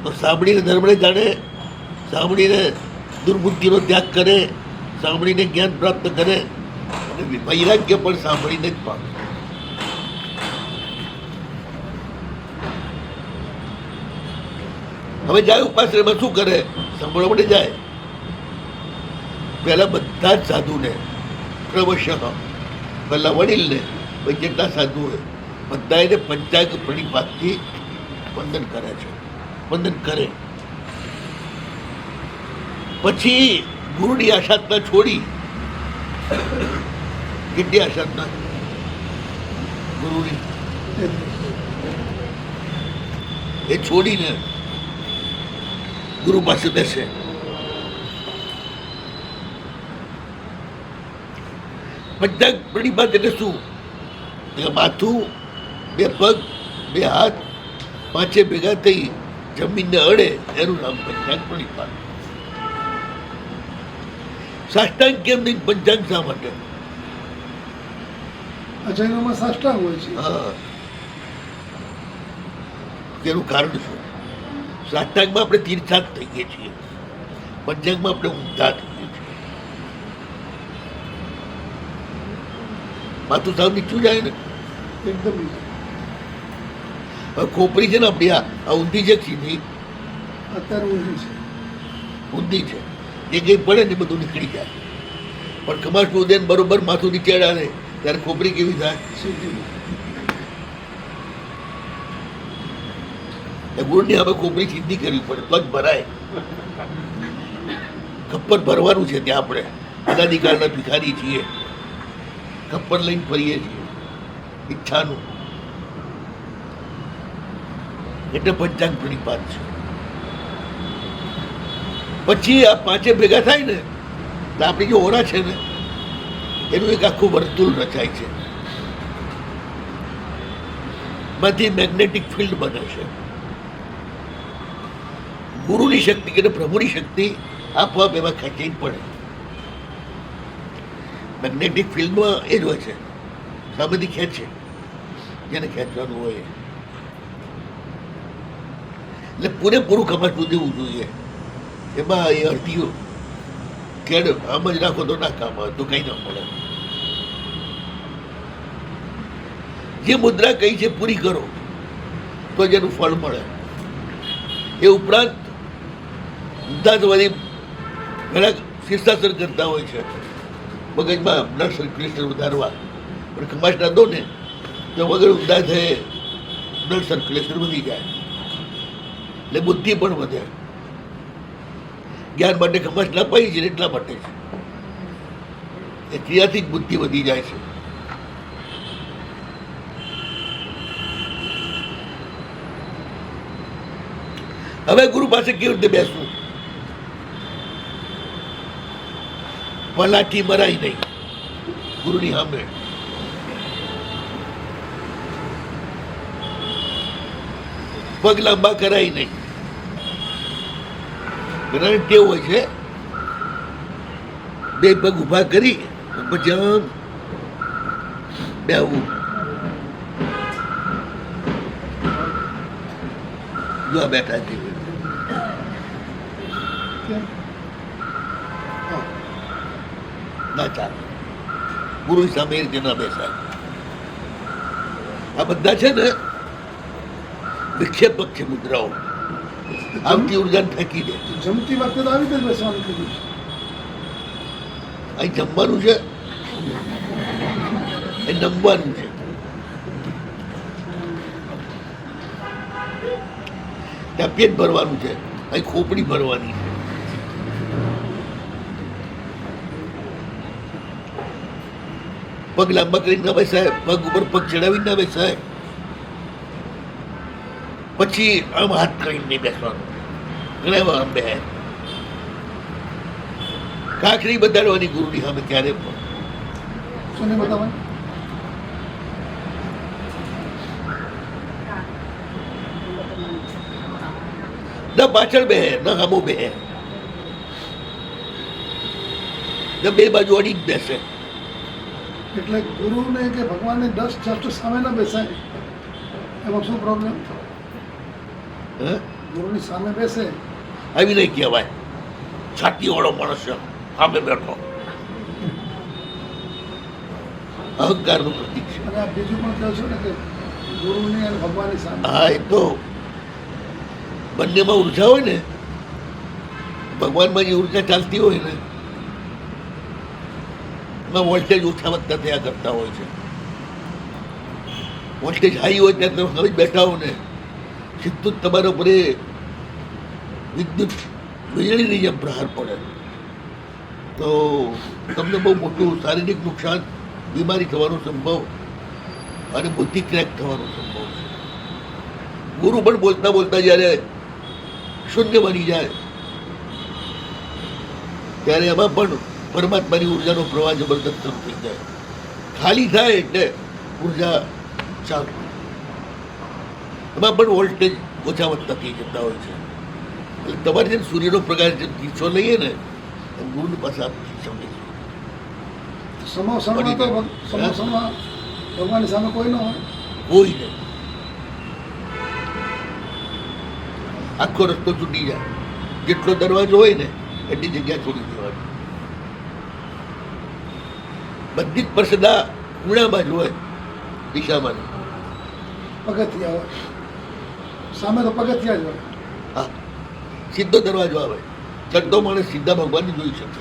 તો સાંભળીને ધર્મને જાણે, સાંભળીને દુર્બુદ્ધિનો ત્યાગ કરે, સાંભળીને જ્ઞાન પ્રાપ્ત કરે, અને વૈરાગ્ય પણ સાંભળીને જ પામે. હવે જાય ઉપાશ્રયમાં શું કરે? સાંભળવા માટે જાય. પહેલા બધા જ સાધુને ક્રમશઃ, પહેલા વડીલને, પછી જેટલા સાધુ હોય બધા એને પંચાંગ પ્રણિપાતથી વંદન કરે છે, વંદન કરે. પછી ગુરુની આશાતના છોડી, કેટલી આશાતના ગુરુની એ છોડીને ગુરુ પાસે બેસે. પંચાંગ પ્રણિપાત એટલે શું? માથું, બે પગ, બે હાથ, પાંચે ભેગા થઈ જમીનને અડે એનું નામ પંચાંગ પ્રણિપાત. સાષ્ટાંગ કેમ નહીં? પંચાંગ શા માટે? અજૈનોમાં સાષ્ટાંગ હોય છે. હા, તેનું કારણ શું? સાષ્ટાંગમાં આપણે તીર્થાંત થઈએ છીએ, પંચાંગમાં આપણે ઊંધા થઈએ છીએ. માથું સાવ નીચું જાય ને. એકદમ easy. હવે ખોપરી છે ને આપણી આ ઊંધી છે, સીધી અત્યારે ઊંધી છે. ઊંધી છે. એ કંઈ પડે ને બધું નીકળી જાય. પણ કમાશ ઉદયન બરોબર માથું નીચે અડાડે ત્યારે ખોપરી કેવી થાય? સીધી. એ ગુણની હવે ખોપરી સીધી કરવી પડે તો જ ભરાય. ખપ્પર ભરવાનું છે ત્યાં આપણે અનાદિકાળના ભિખારી છીએ, ખપ્પર લઈને ફરીએ છીએ ઈચ્છાનું. એટલે પંચાંગ પ્રણિપાત છે. પછી આ પાંચે ભેગા થાય ને તો આપણી જે ઓરા છે ને એનું એક આખું વર્તુળ રચાય છે. માંથી મેગ્નેટિક ફિલ્ડ બને છે. ગુરુની શક્તિ કે પ્રભુની શક્તિ આપોઆપ એમાં ખેંચી પડે. મેગ્નેટિક ફિલ્ડમાં એ જ હોય છે, સામેથી ખેંચે જેને ખેંચવાનું હોય. એટલે પૂરેપૂરું કમાતું દેવું જોઈએ. એમાં એ અડધીઓ કેડ આમ જ રાખો તો ના કામ આવે તો કંઈ ના મળે. જે મુદ્રા કઈ છે પૂરી કરો તો જ એનું ફળ મળે. એ ઉપરાંત વળી ઘણા શીર્ષાસન કરતા હોય છે મગજમાં બ્લડ સર્ક્યુલેશન વધારવા, પણ કમાશના દો ને તો વગર ઊંધા થયે બ્લડ સર્ક્યુલેશન વધી જાય એટલે બુદ્ધિ પણ વધે. જ્ઞાન માટે કમાશ ના પાઈ છે એટલા માટે છે. એ ક્રિયાથી જ બુદ્ધિ વધી જાય છે. હવે ગુરુ પાસે કેવી રીતે બેસવું? પલાઠી મરાય નહીં ગુરુની સામે. પગ લાંબા કરાય નહીં. ઘણા ટેવ હોય છે બે પગ ઉભા કરી પછી આમ બેહવું. જો આ બેઠા છે કેમ? હા. ના ચાલે. ગુરુ સામે એ રીતે ના બેસાય. આ બધા છે ને વિક્ષેપક છે મુદ્રાઓ. આવતી ઉર્જાને ફેંકી દે. જમતી વખતે તો આવી રીતે જ બેસવાનું કીધું. અહીં જમવાનું છે, એ નમવાનું છે. ત્યાં પેટ ભરવાનું છે, અહીં ખોપડી ભરવાની છે. પગ લાંબા કરીને ના બેસાય, પગ ઉપર પગ ચડાવીને ના બેસાય. પછી આમ હાથ કરીને નહીં બેસવાનું. ઘણા એવા આમ બે કાંકરી બતાડવાની ગુરુની સામે ક્યારે પણ. શું નહીં બતાવવાનું? ના પાછળ બે ના સામો બે ના બે બાજુ અડી જ બેસે. એટલે ગુરુને કે ભગવાનને 10 જસ્ટ સામે ના બેસાય એમાં શું પ્રોબ્લેમ? હે? ગુરુની સામે બેસે આવી નહીં કહેવાય. છાતી વાળો માણસ છે સામે બેઠો, અહંકારનું પ્રતીક છે. અને આ બીજું પણ કહો છો ને કે ગુરુની અને ભગવાનની સામે. હા, એ તો બંનેમાં ઉર્જા હોય ને, ભગવાનમાં જે ઉર્જા ચાલતી હોય ને એમાં વોલ્ટેજ ઓછા વધતા થયા કરતા હોય છે. વોલ્ટેજ હાઈ હોય ત્યાં તમે હવે બેઠા હો ને સીધું જ તમારા ઉપર એ વિદ્યુત વીજળીની જેમ પ્રહાર પડે તો તમને બહુ મોટું શારીરિક નુકસાન, બીમારી થવાનો સંભવ અને બુદ્ધિ ક્રેક થવાનો સંભવ છે. ગુરુ પણ બોલતા બોલતા જ્યારે શૂન્ય બની જાય ત્યારે એમાં પણ પરમાત્માની ઉર્જાનો પ્રવાહ જબરદસ્ત શરૂ થઈ જાય. ખાલી થાય એટલે ઉર્જા ચાલુ, એમાં પણ વોલ્ટેજ ઓછા વધતા થઈ જતા હોય છે. એટલે તમારે જેમ સૂર્યનો પ્રકાશ જેમ દીસો લઈએ ને એમ ગુરુની પાસે આપ સમજે છે. સમોસણમાં તો સમોસણમાં ભગવાનની સામે કોઈ ન હોય. કોઈ નહીં, આખો રસ્તો છૂટી જાય. જેટલો દરવાજો હોય ને એટલી જગ્યા છોડી દેવાની. બધી જ પ્રસદા ખૂણામાં જ હોય, દિશામાં નહીં. પગથિયા હોય સામે તો પગથિયા જ હોય. હા, સીધો દરવાજો આવે, ચડતો માણસ સીધા ભગવાનને જોઈ શકે.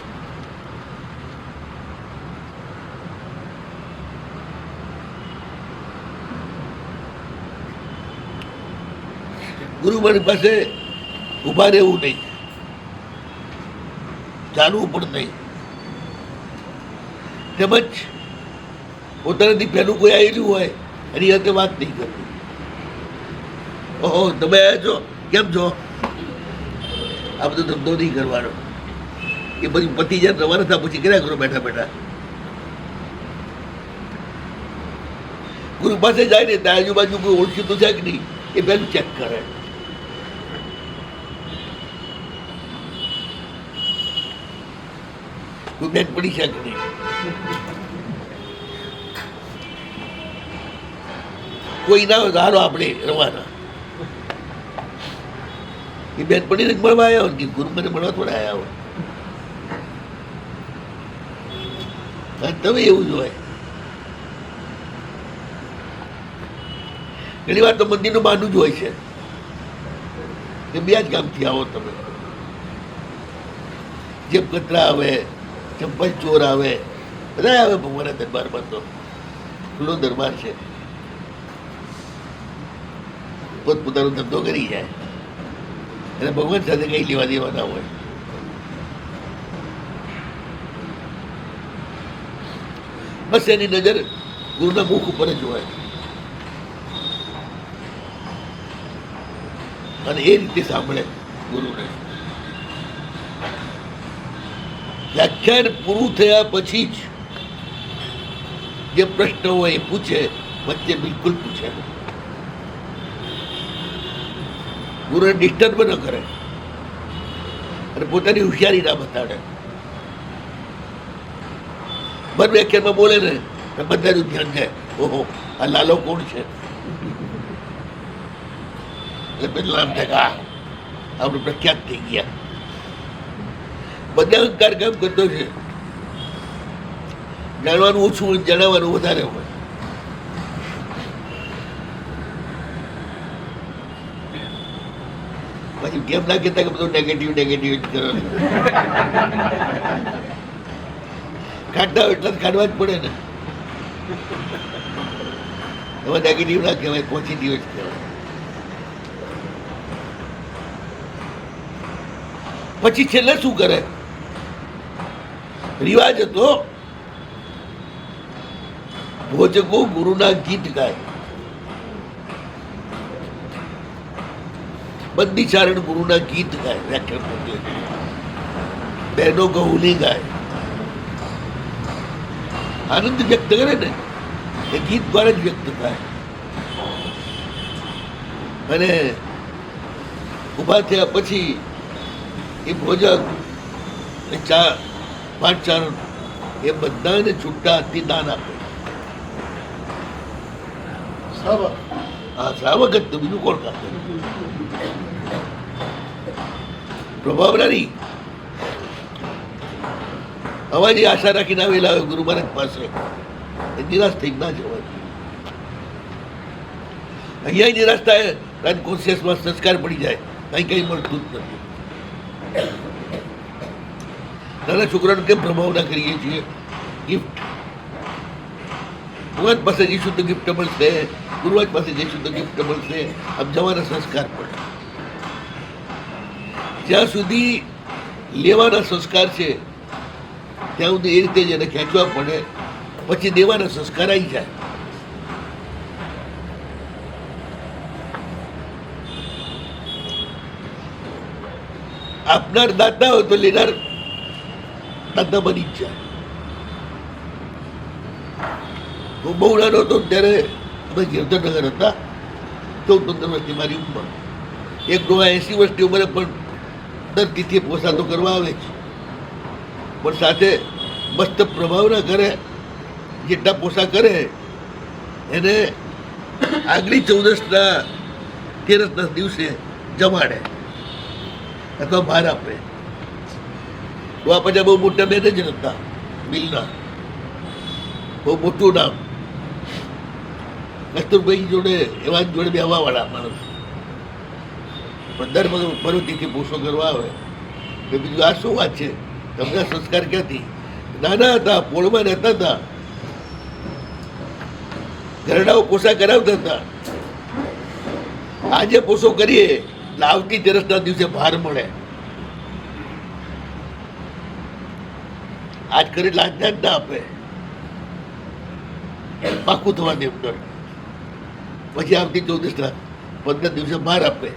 ગુરુમાની પાસે ઊભા રહેવું નહીં, ચાલવું પણ નહીં. તેમજ પોતાનાથી પહેલું કોઈ આવેલું હોય એની સાથે વાત નહીં કરવી. ઓહો, તમે આવ્યા છો, કેમ છો, આ બધો ધંધો નહીં કરવાનો. એ બધી પતી જાય રવાના થયા પછી કર્યા કરો બેઠા બેઠા. ગુરુ પાસે જાય ને ત્યાં આજુબાજુ કોઈ ઓળખીતું છે કે નહીં એ પહેલું ચેક કરે. કોઈ બેન પડી છે કે નહીં, કોઈ ના હોય તો હાલો આપણે રવાના. એ બેન પડીને જ મળવા આવ્યા હોય કે ગુરુ મને મળવા થોડા આવ્યા હોય. તમે એવું જ હોય. ઘણી વાર તો મંદિરનું બહાનું જ હોય છે કે બે જ ગામથી આવો તમે. જેમ કતરા આવે, ચંપલ ચોર આવે, બધા આવે ભગવાનના દરબારમાં. તો ખુલ્લો દરબાર છે, પોતપોતાનો ધંધો કરી જાય અને ભગવાન સાથે કઈ લેવા દેવા ના હોય. બસ એની નજર ગુરુના મુખ ઉપર જ હોય અને એ રીતે સાંભળે ગુરુને. વ્યાખ્યાન પૂરું થયા પછી જ જે પ્રશ્ન હોય એ પૂછે, વચ્ચે બિલકુલ પૂછે. ગુરુને ડિસ્ટર્બ ન કરે અને પોતાની હોશિયારી ના બતાડે. બર વ્યાખ્યાનમાં બોલે ને તો બધાનું ધ્યાન જાય, ઓહો આ લાલો કોણ છે. એટલે પેલા આમ થાય આ આપણે પ્રખ્યાત થઈ ગયા. બધા અહંકાર કામ કરતો છે. જાણવાનું ઓછું હોય, જણાવવાનું વધારે હોય. પછી કેમ ના કહેતા કે બધું નેગેટિવ નેગેટિવ જ કરો. કાઢતા હોય એટલે કાઢવા જ પડે ને. એમાં નેગેટિવ ના કહેવાય, પોઝિટિવ જ કહેવાય. પછી છેલ્લે શું કરે? રિવાજ હતો ભોજકો ગુરુના ગીત ગાય. બંદી ચારણ ગુરુના ગીત ગાય. વ્યાખ્યાન બહેનો ગૌલી ગાય, આનંદ વ્યક્ત કરે ને એ ગીત દ્વારા જ વ્યક્ત થાય. અને ઉભા થયા પછી એ ભોજક પાંચ ચારણ એ બધાને છૂટા હાથથી દાન આપે. હા, શ્રાવક જ તો બીજું કોણ કાપે? પ્રભાવનારી અવાજ આશા રાખીને આવેલા હોય ગુરુ મહારાજ પાસે, એ નિરાશ થઈ ના જવાય. અહીંયા નિરાશ થાય, કોન્શિયસમાં સંસ્કાર પડી જાય, કઈ મળતું જ નથી. નાના છોકરાને કેમ પ્રભાવના કરીએ છીએ? ગિફ્ટ. ભગવાન પાસે જઈશું તો ગિફ્ટ મળશે, ગુરુવાજ પાસે જઈશું તો ગિફ્ટ મળશે. આમ જવાના સંસ્કાર પડે. જ્યાં સુધી લેવાના સંસ્કાર છે ત્યાં સુધી એ રીતે જ એને ખેંચવા પડે, પછી દેવાના સંસ્કાર આવી જાય. આપનાર દાતા હોય તો લેનાર દાતા બની જ જાય. હું બહુ નાનો હતો ત્યારે અમે ગિરધરનગર હતા, 14-15 વર્ષની મારી ઉંમર. એક ડોહા 80 વર્ષની ઉંમરે પણ દર તિથિ પોસાતો કરવા આવે છે, પણ સાથે મસ્ત પ્રભાવ ના કરે. જેટલા પોસા કરે એને આગલી 14ના 13ના દિવસે જમાડે અથવા બહાર આપે. તો આ પછી બહુ મોટા મેનેજર હતા મિલના, બહુ મોટું નામ. કસ્તુરભાઈ જોડે એવા જોડે બેહવા વાળા માણસ, પણ દર પરોતીથી પૂછો કરવા આવે. મેં બીજું આ શું વાત છે, તમને સંસ્કાર ક્યાંથી? નાના હતા, પોળમાં રહેતા હતા, ઘરડાઓ પોસા કરાવતા હતા. આજે પોસો કરીએ એટલે આવતી 13ના દિવસે ભાર મળે. આજ કરી લાજ ના આપે, પાકું થવા દે અંદર. પછી આવતી 14ના 15 દિવસે ભાર આપે,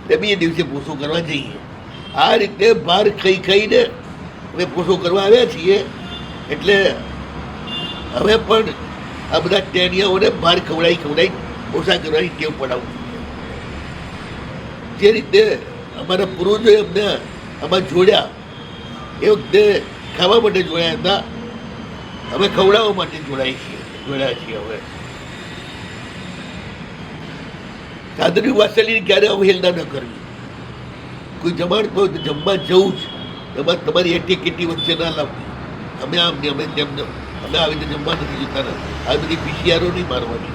એટલે 2 દિવસે પોસો કરવા જઈએ. આ રીતે ભાર ખાઈ ખાઈને અમે પોસો કરવા આવ્યા છીએ. એટલે હવે પણ આ બધા ટેનિયાઓને ભાર ખવડાવી પોસા કરવાની ટેવ પડાવવું. જે રીતે અમારા પૂર્વજોએ અમને આમાં જોડ્યા, એ વખતે ખાવા માટે જોડ્યા હતા, હવે ખવડાવવા માટે જોડ્યા છીએ. હવે સાધની વાસળીની ક્યારે અવહેલના ન કરવી. કોઈ જમાડતો હોય તો જમવા જવું જ, એમાં તમારી એટી કેટી વચ્ચે ના લાવવી. અમે આમ ને અમે તેમ ને, અમે આવી રીતે જમવા નથી જતા ને, આવી બધી પીસીઆરો નહીં મારવાની.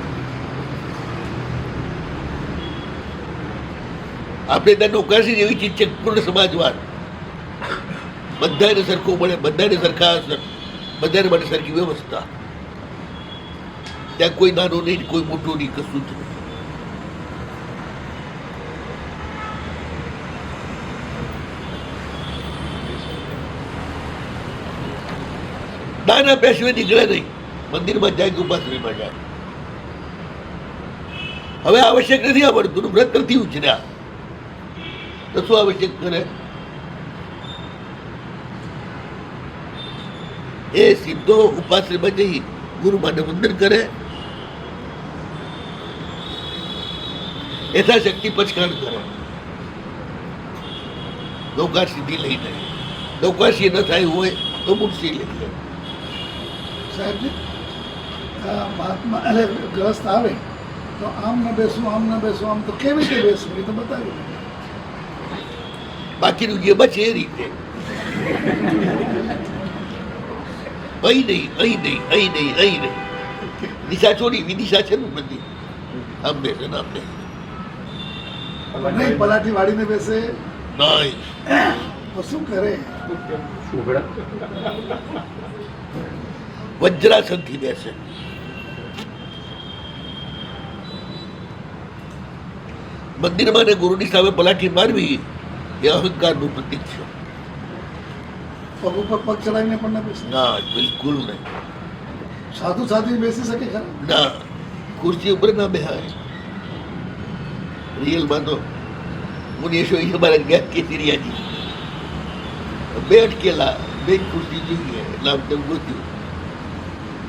આપણે ત્યાં નોકરશી એવી ચીજ છે, પૂર્ણ સમાજવાદ. બધાને સરખું મળે, બધાને સરખા અસર, બધાને માટે સરખી વ્યવસ્થા. ત્યાં કોઈ નાનું નહીં, કોઈ મોટું નહીં, કશું જ નહીં. નાના પેશવે નીકળે નહીં, મંદિરમાં જાય કે ઉપાશ્રયમાં જાય. હવે આવશ્યક નથી આવડતું, વ્રત નથી ઉછર્યા તો શું આવશ્યક કરે? એ સીધો ઉપાશ્રયમાં જઈ ગુરુ માટે વંદન કરે, યથાશક્તિ પચકાણ કરે. નૌકાર સિદ્ધિ લઈને, નૌકાશી ન થાય હોય તો મુનશી લઈ લે. સાહેબજી, મહાત્મા એટલે ગ્રસ્ત આવે તો આમ ન બેસવું, આમ ન બેસવું, આમ તો કેવી રીતે બેસવું એ તો બતાવ્યું. બાકીનું જે બચે એ રીતે. અહીં નહીં, અહીં નહીં, અહીં નહીં, અહીં નહીં. દિશા છોડી વિદિશા છે ને બધી. આમ બેસે ને આમ બેસે નહીં, પલાઠી વાળીને બેસે નહીં. તો શું કરે? વજ્રાસનથી બેસે. મંદિરમાં ને ગુરુની સામે પલાઠી મારવી એ અહંકારનું પ્રતીક છે. પગ ઉપર પગ ચડાવીને પણ ન બેસે. ના, બિલકુલ નહીં. સાધુ સાધુ બેસી શકે ખરા? ના, ખુરશી ઉપર ના બેહાય. રિયલમાં તો મુનિશો અમારા ગયા કેસરિયાજી બે અટકેલા, બે ખુરશી જોઈએ એટલે આમ તેમ ગોત્યું.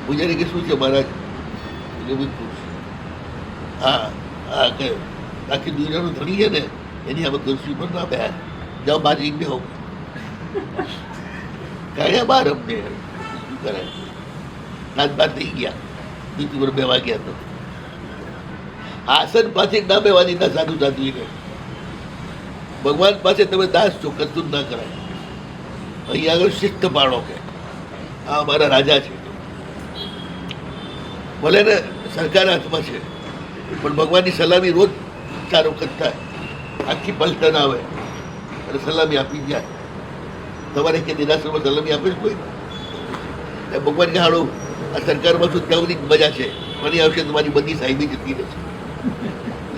પૂજારી કે શું છે મહારાજ? એટલે બી ખુરશી. હા હા, કે આખી દુનિયાનું ધણી છે ને એની અમે ખુરશી પર ના બેહાય, જાઓ બહાર જઈને બેહો. કાઢ્યા બહાર અમને. શું કરે? રાત બાર થઈ ગયા, બીજી પર 2 વાગ્યા તો આસન પાસે ના બેવાની ના સાધુ સાધુને. ભગવાન પાસે તમે દાસ છો, કશું ના કરાય. અહીં આગળ શિસ્ત પાડો કે આ અમારા રાજા છે. ભલે ને સરકાર હાથમાં છે, પણ ભગવાનની સલામી રોજ 4 વખત થાય. આખી પલટન આવે અને સલામી આપી જાય. તમારે કે નિરાશ્રમાં સલામી આપે છે કોઈ? ભગવાન કે હાડો આ સરકારમાં શું ત્યાં બધી મજા છે, મને આવશે તમારી બધી સાહેબી જતી રહેશે.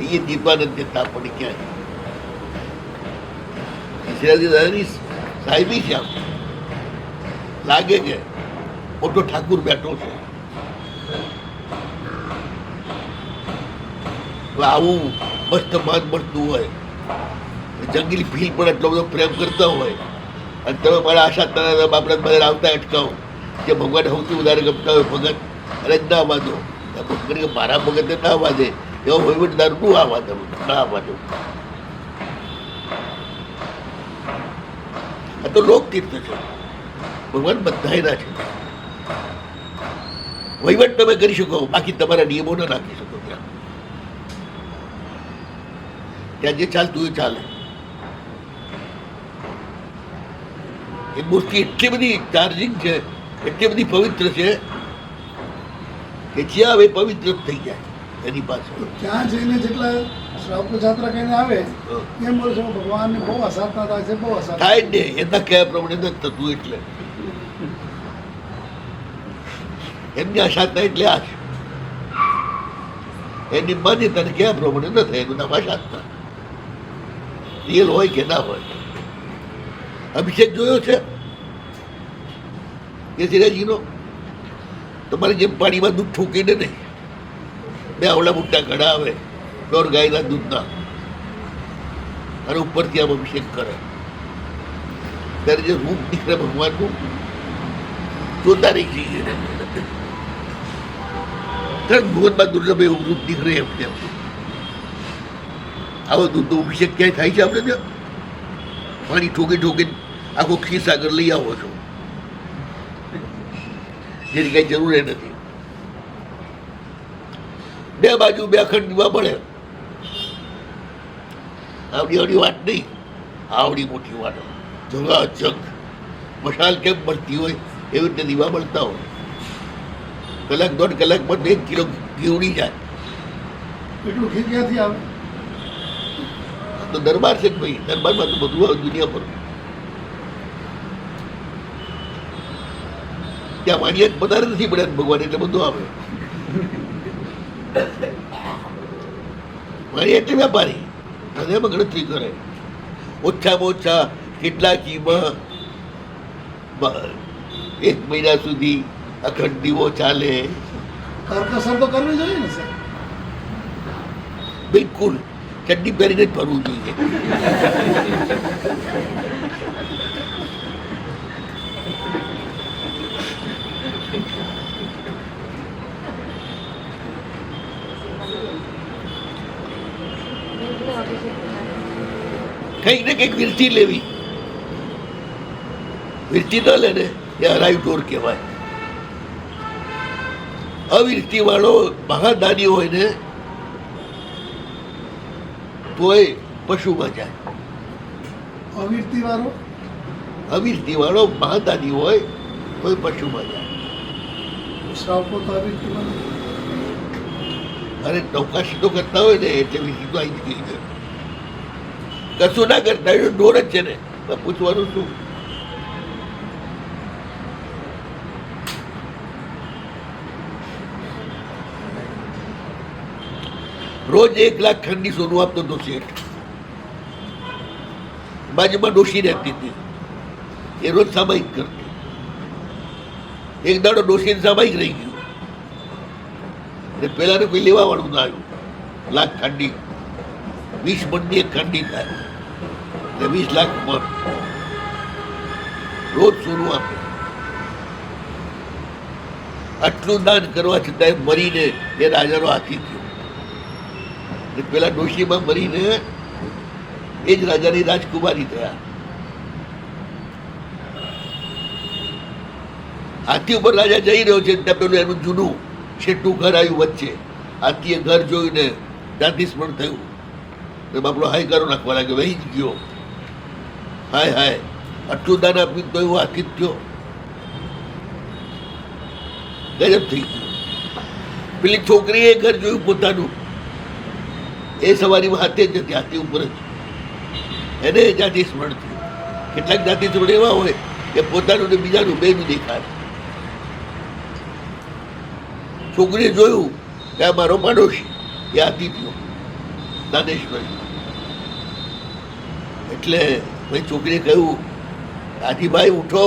એ જીતવા નથી દેતા આપણને ક્યાંય. શિરાજી દાદાની સાહેબી છે. આમ લાગે કે મોટો ઠાકુર બેઠો છે. આવું મસ્ત માન મળતું હોય જંગલી ભીલ પણ એટલો બધો પ્રેમ કરતા હોય અને તમે મારા આશા તારા બાપડા બધા આવતા અટકાવો જે ભગવાન સૌથી વધારે ગમતા હોય ભગત અને ના વાંધો ભગવાન કે મારા ભગતે ના વાંધે એવો વહીવટદાર નું આ વાંધો ના વાંધો. આ તો લોકતીર્થ છે, ભગવાન બધાયના છે. વહીવટ તમે કરી શકો, બાકી તમારા નિયમો ના રાખી શકો. ત્યાં જે ચાલતું એ ચાલે. એ મૂર્તિ એટલી બધી ચાર્જિંગ છે, એટલી બધી પવિત્ર છે કે જ્યાં હવે પવિત્ર જ થઈ જાય એની પાસે. ત્યાં જઈને જેટલા શ્રાવકો જાત્રા કરીને આવે એમ બોલે છે ભગવાનની બહુ અસાધના થાય છે, બહુ અસાધના થાય જ ને એના કયા પ્રમાણે નથી થતું. એટલે એમની આશાતના એટલે આ છે, એની માન્યતાને કયા પ્રમાણે ન થાય એનું નામ આશાતના. રિયલ હોય કે ના હોય. અભિષેક જોયો છે એ સિરાજીનો? તમારે જેમ પાણીમાં દૂધ ઠોકીને નહીં, બે આવડા મોટા ઘડા આવે પ્યોર ગાયના દૂધના અને ઉપરથી આમ અભિષેક કરે ત્યારે જે રૂપ નીકળે ભગવાનનું જોતા રહી જઈએ. ભગવાનમાં દુર્લભ એવું રૂપ નીકળે એમ તેમ. આવો દૂધનો અભિષેક ક્યાંય થાય છે આપણે ત્યાં? પાણી ઠોકી ઠોકીને આખો ખીરસાગર લઈ આવો છો, જેની કઈ જરૂર નથી. બે બાજુ બે અખંડ દીવા મળે, આવડી આવડી વાત નહીં, આવડી મોટી વાત. જગ મશાલ કેમ મળતી હોય એવી રીતે દીવા મળતા હોય. કલાક દોઢ કલાકમાં 1 કિલો ઘી ઉડી જાય. એટલું ઘી ક્યાંથી આવે? તો દરબાર છે ભાઈ, દરબારમાં તો બધું આવે દુનિયા પર. ત્યાં વાણિયાત વધારે નથી પડ્યા ભગવાન એટલે બધું આવે. વાણિયા એટલે વેપારી, બધામાં ગણતરી કરે. ઓછામાં ઓછા કેટલા ઘીમાં 1 મહિના સુધી અખંડ દીવો ચાલે. કરકસર તો કરવી જોઈએ ને સર. બિલકુલ ચડ્ડી પહેરીને જ ફરવું જોઈએ. કંઈક ને કંઈક વિરતી લેવી. વિરતી ન લે ને એ હરાયું ઢોર કહેવાય. અવિરતી વાળો મહાદાની હોય ને તોય પશુમાં જાય. અવિરતી વાળો મહાદાની હોય તોય પશુમાં જાય. શ્રાવકો તો અવિરતી અરે નૌકાશી તો કરતા હોય ને એટલે વિરતી તો આવી જ ગઈ છે. કશું ના કરતા હોય ઢોર જ છે ને, પૂછવાનું શું? રોજ 1 લાખ ખંડની સોનું આપતો હતો શેઠ. બાજુમાં ડોશી રહેતી હતી, એ રોજ સામાયિક કરતી. એક દાડો ડોશીને સામાયિક રહી ગયું એટલે પેલાને કોઈ લેવા વાળું ના આવ્યું. લાખ ખાંડી 20 મણની એક ખાંડી થાય એટલે 20 લાખ મણ રોજ સોનું આપે. આટલું દાન કરવા છતાં મરીને એ રાજાનો હાથી થયો. પેલા ડોશીમાં મરીને એ જ રાજાની રાજકુમારી થયા. હાથી ઉપર રાજા જઈ રહ્યો છે ત્યાં પેલું એનું જૂનું છેટું ઘર આવ્યું વચ્ચે. હાથીએ ઘર જોઈને ત્યાંથી સ્મરણ થયું. બાપડો હાય કરો નાખવા લાગે, વહી જ ગયો. હાય હાય આટલું દાન આપ્યું તો એવું હાથી જ થયો. ગજબ થઈ ગયું. પેલી છોકરીએ ઘર જોયું પોતાનું, એ સવારીમાં હાથે જ નથી, હાથી ઉપર જ. એને જાતિ સ્મરણ થયું. કેટલાક જાતિ સ્મરણ એવા હોય કે પોતાનું ને બીજાનું બેનું દેખાય. છોકરીએ જોયું કે આ મારો પાડોશી, એ હાથી થયો દાનેશ્વરી. એટલે ભાઈ છોકરીએ કહ્યું, હાથીભાઈ ઉઠો,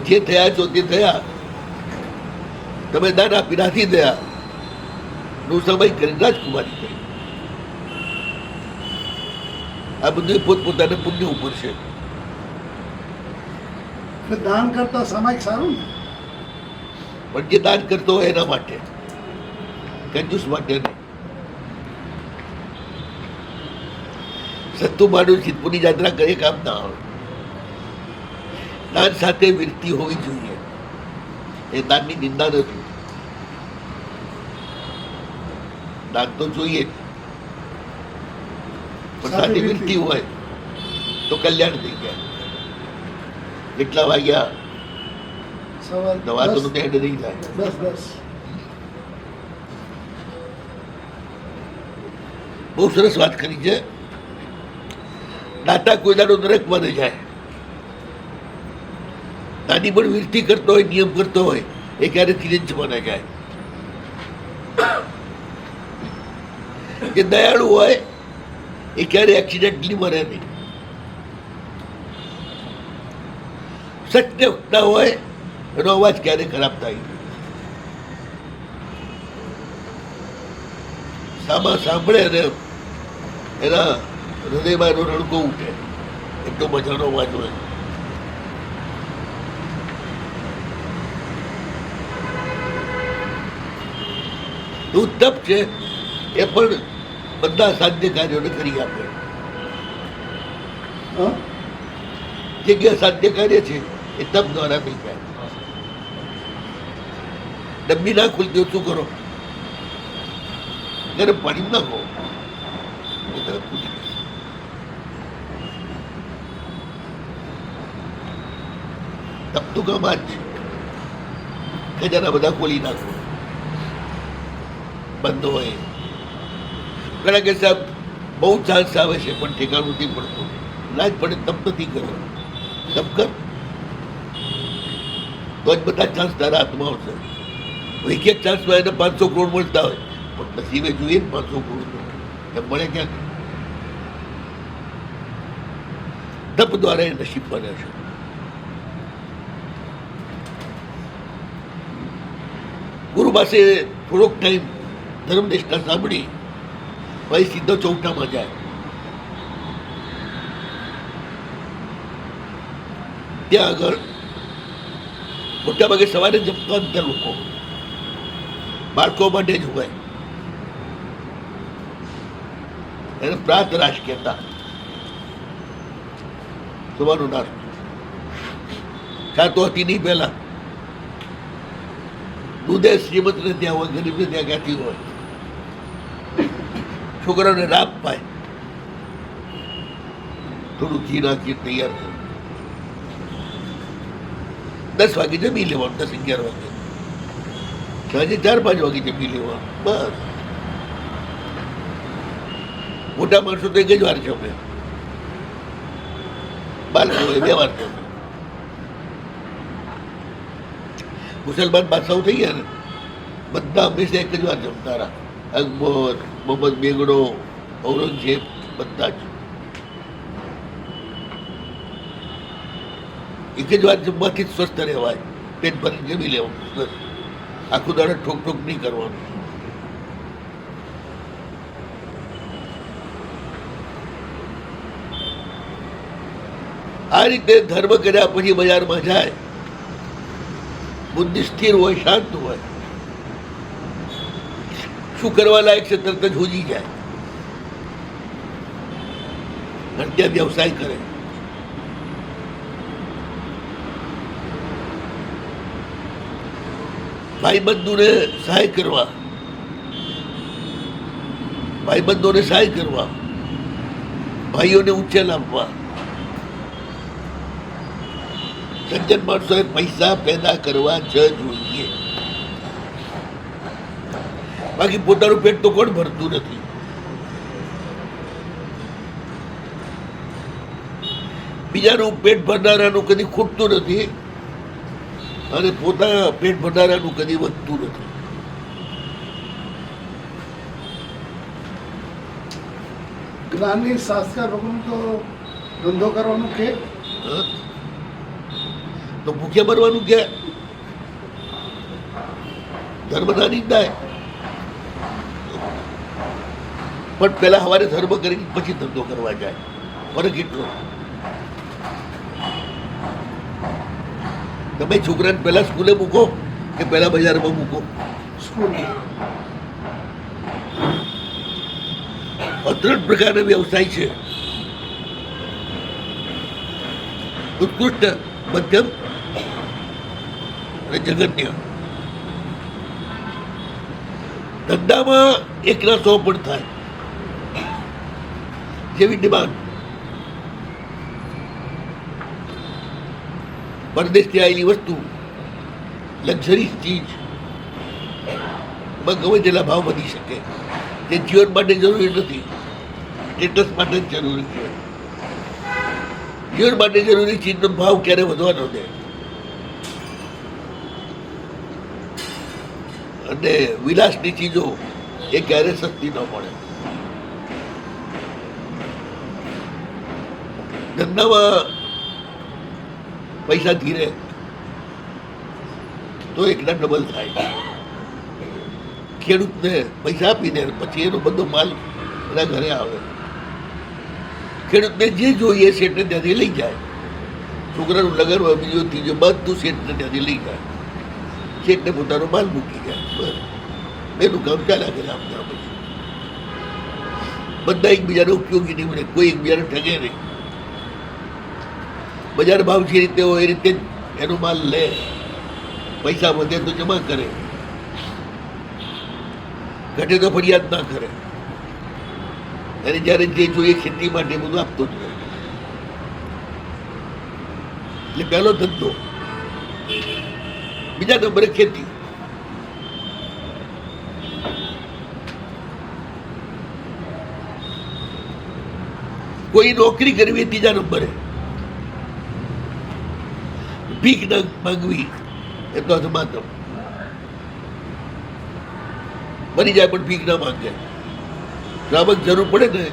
જે થયા છો તે થયા, તમે દાન આપી નાખી દયા. નું સમય કરી રાજકુમારી કરી. આ બધું પોતપોતાના પુણ્ય ઉપર છે. એટલે દાન કરતા સામાયિક સારું ને. પણ જે દાન કરતો હોય એના માટે, કંજૂસ માટે નહીં. સત્તુ માનું સિદ્ધપુરની યાત્રા કરે કામ ના આવે. દાન સાથે વૃત્તિ હોવી જોઈએ. એ દાનની નિંદા નથી. દાન તો જોઈએ જ. પણ સાથે વૃત્તિ હોય તો કલ્યાણ થઈ જાય. કેટલા વાગ્યા? સવાર દવાતોનું તો એડ નહીં થાય. 10. બહુ સરસ વાત કરી છે. દાતા કોઈ દાડો નરકમાં ન જાય. દાદી પણ વિરતી કરતો હોય, નિયમ કરતો હોય, એ ક્યારે તિરંજમાં ન જાય. જે દયાળુ હોય એ ક્યારે એક્સિડન્ટલી મરે નહીં. સત્ય વક્તા હોય એનો અવાજ ક્યારે ખરાબ થાય. સામા સાંભળે અને એના હૃદયમાં એનો રણકો ઉઠે એટલો મજાનો અવાજ હોય. એવું તપ છે એ પણ બધા સાધ્ય કાર્યોને કરી આપે. જે અસાધ્ય કાર્ય છે એ તપ દ્વારા થઈ જાય. ડબ્બી ના ખુલતી હોય શું કરો? ગરમ પાણી નાખો, તપતું કામ જ છે. ખજાના બધા ખોલી નાખો, બંધ હોય. ઘણા કે સાહેબ બહુ ચાન્સ આવે છે પણ ઠેકાણું નથી પડતું. ના જ પડે તપ નથી કર્યો. તપ કર તો જ બધા ચાન્સ તારા હાથમાં આવશે. એક એક ચાન્સમાં એને 500 કરોડ મળતા હોય પણ નસીબે જોઈએ ને 500 કરોડ એમ મળે ક્યાં? તપ દ્વારા એ નસીબ બને છે. ગુરુ પાસે થોડોક ટાઈમ ધર્મનિષ્ઠા સાંભળી પછી સીધો ચૌટામાં જાય. ત્યાં આગળ મોટા ભાગે સવારે જમતા હતા લોકો. બાળકો માટે જ હોય. એને પ્રાત રાશ કહેતા. સવારનો નાસ્તો ચા તો હતી નહીં પહેલા. દૂધે શ્રીમંત ને ત્યાં હોય, ગરીબ ને ત્યાં ક્યાંથી હોય. છોકરાઓને રાપ પાય, થોડું ઘી નાખી તૈયાર થાય. 10 વાગે જમી લેવાનું, 10-11 વાગે. સાંજે 4-5 વાગે જમી લેવાનું. બસ. મોટા માણસો તો એક જ વાર જમે, બાળકો 2 વાર જમે. મુસલમાન બાદશાહ થઈ ગયા ને બધા હંમેશા એક જ વાર જમતા રહ્યા. અકબર, મોહમ્મદ બેગડો, ઔરંગઝેબ બધા જ એક જ વાર જમવાથી જ સ્વસ્થ રહેવાય. પેટ ભરી જમી લેવાનું, બસ. આખું દાડો ઠોક ઠોક નહીં કરવાનું. આ રીતે ધર્મ કર્યા પછી બજારમાં જાય, બુદ્ધિ સ્થિર હોય, શાંત હોય, શું કરવા લાયક છે તરત જ હોજી જાય. અને ત્યાં વ્યવસાય કરે. ભાઈબંધોને સહાય કરવા, ભાઈબંધોને સહાય કરવા, ભાઈઓને ઉછેર આપવા. સજ્જન માણસોએ પૈસા પેદા કરવા જ જોઈએ. બાકી પોતાનું પેટ તો કોણ ભરતું નથી. બીજાનું પેટ ભરનારાનું કદી ખૂટતું નથી અને પોતાના પેટ ભરનારાનું કદી વધતું નથી. જ્ઞાનની શાસ્ત્ર ભગવાન તો ધંધો કરવાનું કે તો ભૂખ્યા મરવાનું કે ધર્મ ના નિંદાય. પણ પેલા સવારે ધર્મ કરી પછી ધંધો કરવા જાય. ફરક એટલો. તમે છોકરાને પહેલા સ્કૂલે મૂકો કે પહેલા બજારમાં મૂકો? સ્કૂલ. ત્રણ પ્રકારના વ્યવસાય છે: ઉત્કૃષ્ટ, મધ્યમ અને જગન્ય. ધંધામાં 1 ના 100 પણ થાય. જેવી ડિમાન્ડ, પરદેશથી આવેલી વસ્તુ, લક્ઝરી ચીજ, એમાં ગમે તેટલા ભાવ વધી શકે. જે જીવન માટે જરૂરી નથી, સ્ટેટસ માટે જ જરૂરી છે. જીવન માટે જરૂરી ચીજનો ભાવ ક્યારે વધવાનો દે. અને વિલાસની ચીજો એ ક્યારે સસ્તી ન મળે. ધંધામાં પૈસા ધીરે તો 1 ના ડબલ થાય. ખેડૂતને પૈસા આપી દે, પછી એનો બધો માલ એના ઘરે આવે. ખેડૂતને જે જોઈએ શેઠને ત્યાંથી લઈ જાય. છોકરાનું લગન હોય, બીજું ત્રીજું, બધું શેઠને ત્યાંથી લઈ જાય. શેઠને પોતાનો માલ મૂકી જાય. બસ બેનું કામ ચાલ્યા કરે. આમ ત્યાં પછી બધા એકબીજાને ઉપયોગી નીવડે, કોઈ એકબીજાને ઠગે નહીં. બજાર ભાવ જે રીતે હોય એ રીતે જ એનો માલ લે. પૈસા વધે તો જમા કરે, ઘટે તો ફરિયાદ ના કરે. અને જ્યારે જે જોઈએ ખેતી માટે બધું આપતો જ રહે. એટલે પહેલો ધંધો. બીજા નંબરે ખેતી. કોઈ નોકરી કરવી ત્રીજા નંબરે. ભીખ ન માંગવી એ તો અધમાતમ. બની જાય પણ ભીખ ના માંગે. શ્રાવક જરૂર પડે ને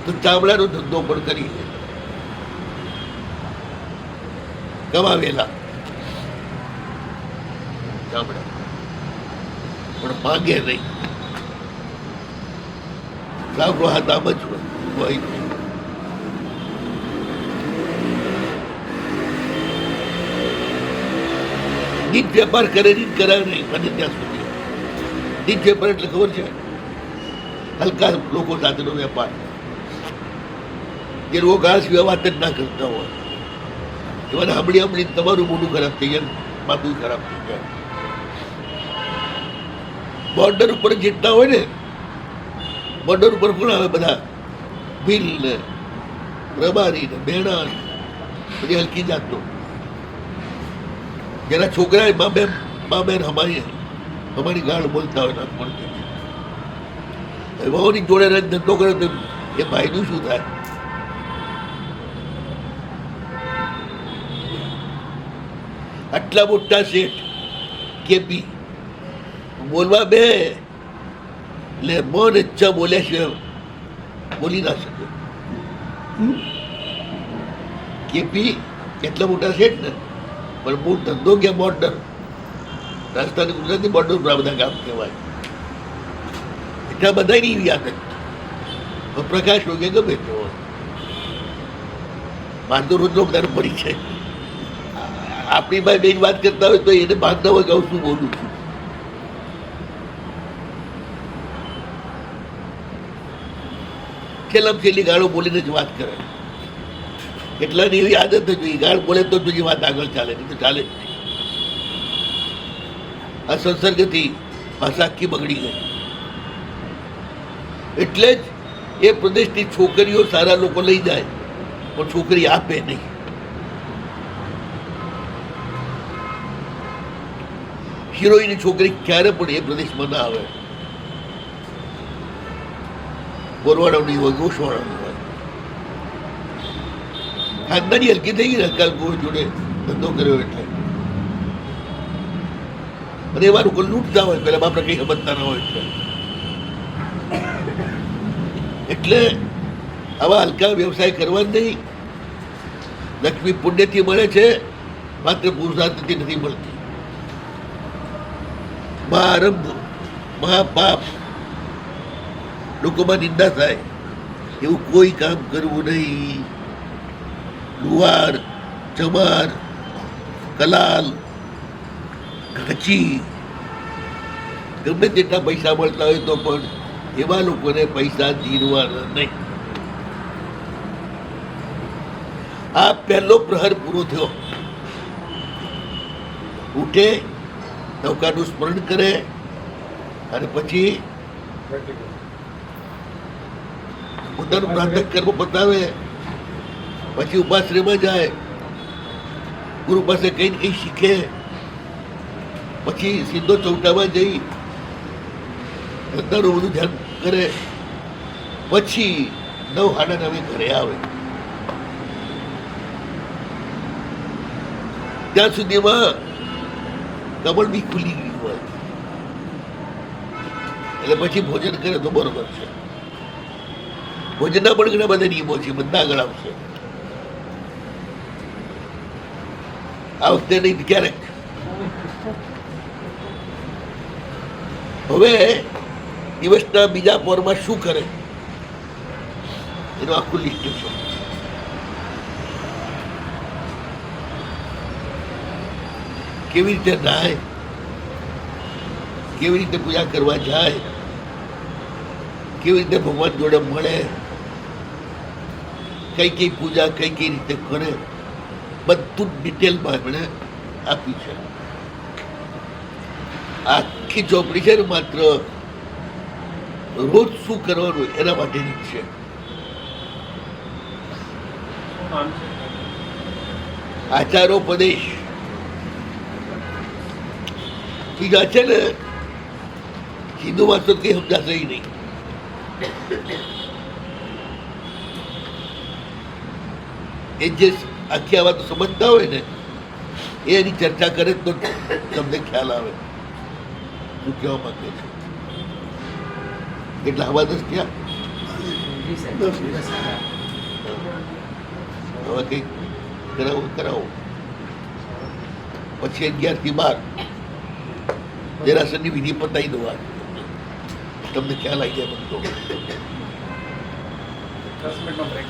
તો ચામડાનો ધંધો પણ કરી લે. કમાવેલા ચામડા પણ માંગે નહીં. સાંભળો, હાથ આમ જ હોય. નીચ વેપાર કરે નહીં, કરાય નહીં બને ત્યાં સુધી. નીચ વેપાર એટલે ખબર છે? હલકા લોકો સાથેનો વેપાર. જે લોકો ઘાસ સિવાય વાત જ ના કરતા હોય એવાને સાંભળી તમારું મોઢું ખરાબ થઈ જાય, માથું ખરાબ થઈ જાય. બોર્ડર ઉપર જેટલા હોય ને, બોર્ડર ઉપર કોણ આવે? બધા ભીલ ને, રબારી ને, બેણા ને, બધી હલકી જાતનો. જેના છોકરા મા બેન અમારી ગાળ બોલતા હોય ના પણ વહુની જોડે ધંધો કરે તો એ ભાઈનું શું થાય? આટલા મોટા શેઠ કેપી બોલવા બે એટલે મન ઈચ્છા બોલ્યા સિવાય બોલી ના શકે. કેપી એટલા મોટા શેઠ ને, પણ મૂળ ધંધો ગયા બોર્ડર. રાજસ્થાન ગુજરાતની બોર્ડર ઉપર બધા કામ કહેવાય. એટલા બધા ની એવી આદત. પ્રકાશ હોય કે ગમે તે હોય, મારે તો રોજનો વધારે પડી છે. આપણી ભાઈ બેન વાત કરતા હોય તો એને ભાગ ના હોય કે હું શું બોલું છું. છેલ્લામાં છેલ્લી ગાળો બોલીને જ વાત કરે. કેટલાની એવી આદત જ જોઈએ, ગાળ બોલે તો બીજી વાત આગળ ચાલે, નહીં તો ચાલે જ નહીં. આ સંસર્ગથી ભાષા આખી બગડી ગઈ. એટલે જ એ પ્રદેશની છોકરીઓ સારા લોકો લઈ જાય પણ છોકરી આપે નહીં. હિરોઈની છોકરી ક્યારે પણ એ પ્રદેશમાં ના આવે. ગોરવાડાની હોય, ગોસવાડાની હોય. ખાનદાની હલકી થઈ ગઈ ને, હલકા ગોળ જોડે ધંધો કર્યો એટલે. અને એવા લોકો લૂંટતા હોય, પેલા બાપડા કઈ સમજતા ના હોય એટલે આવા હલકા વ્યવસાય કરવા જ નહીં. લક્ષ્મી પુણ્યથી મળે છે, માત્ર પુરુષાર્થથી નથી મળતી. મહાઆરંભ, મહાપાપ, લોકોમાં નિંદા થાય, એવું કોઈ કામ કરવું નહીં. લુહાર, ચમાર, કલાલ, ઘાચી, ગમે તેટલા પૈસા મળતા હોય તો પણ એવા લોકોને પૈસા દીરવાના નહીં. આ પહેલો પ્રહર પૂરો થયો. ઉઠે, નૌકાનું સ્મરણ કરે અને પછી પોતાનું પ્રાતઃ કર્મ બતાવે. પછી ઉપાશ્રયમાં જાય, ગુરુ પાસે કઈ ને કઈ શીખે. પછી સીધો ચૌટામાં જઈ ધંધાનું બધું ધ્યાન કરે. પછી 9:30 ઘરે આવે. ત્યાં સુધીમાં કમળ બી ખુલી ગયું હોય. એટલે પછી ભોજન કરે તો બરોબર છે. ભોજનના પણ ઘણા બધા નિયમો છે, બધા આગળ આવશે. આ વખતે નહીં, ક્યારેક. હવે દિવસના બીજા પહોરમાં શું કરે એનું આખું લિસ્ટ છે. કેવી રીતે નાય, કેવી રીતે પૂજા કરવા જાય, કેવી રીતે ભગવાન જોડે મળે, કઈ કઈ પૂજા કઈ કઈ રીતે કરે, બધું ડિટેલમાં એમણે આપ્યું છે. આખી ચોપડી છે ને માત્ર રોજ શું કરવાનું એના માટેની જ છે. આચારોપદેશ બીજા છે ને, હિન્દુમાં તો કઈ સમજાશે નહીં. એ જે આખી આ વાતો સમજતા હોય ને એની ચર્ચા કરે તો તમને ખ્યાલ આવે શું કહેવા માંગે છે. એટલે હવા 10 થયા. હવે કંઈક કરાવો. પછી 11 થી 12 દેરાસરની વિધિ પતાવી દો. તમને ખ્યાલ આવી જાય બધો. 10 મિનિટનો બ્રેક.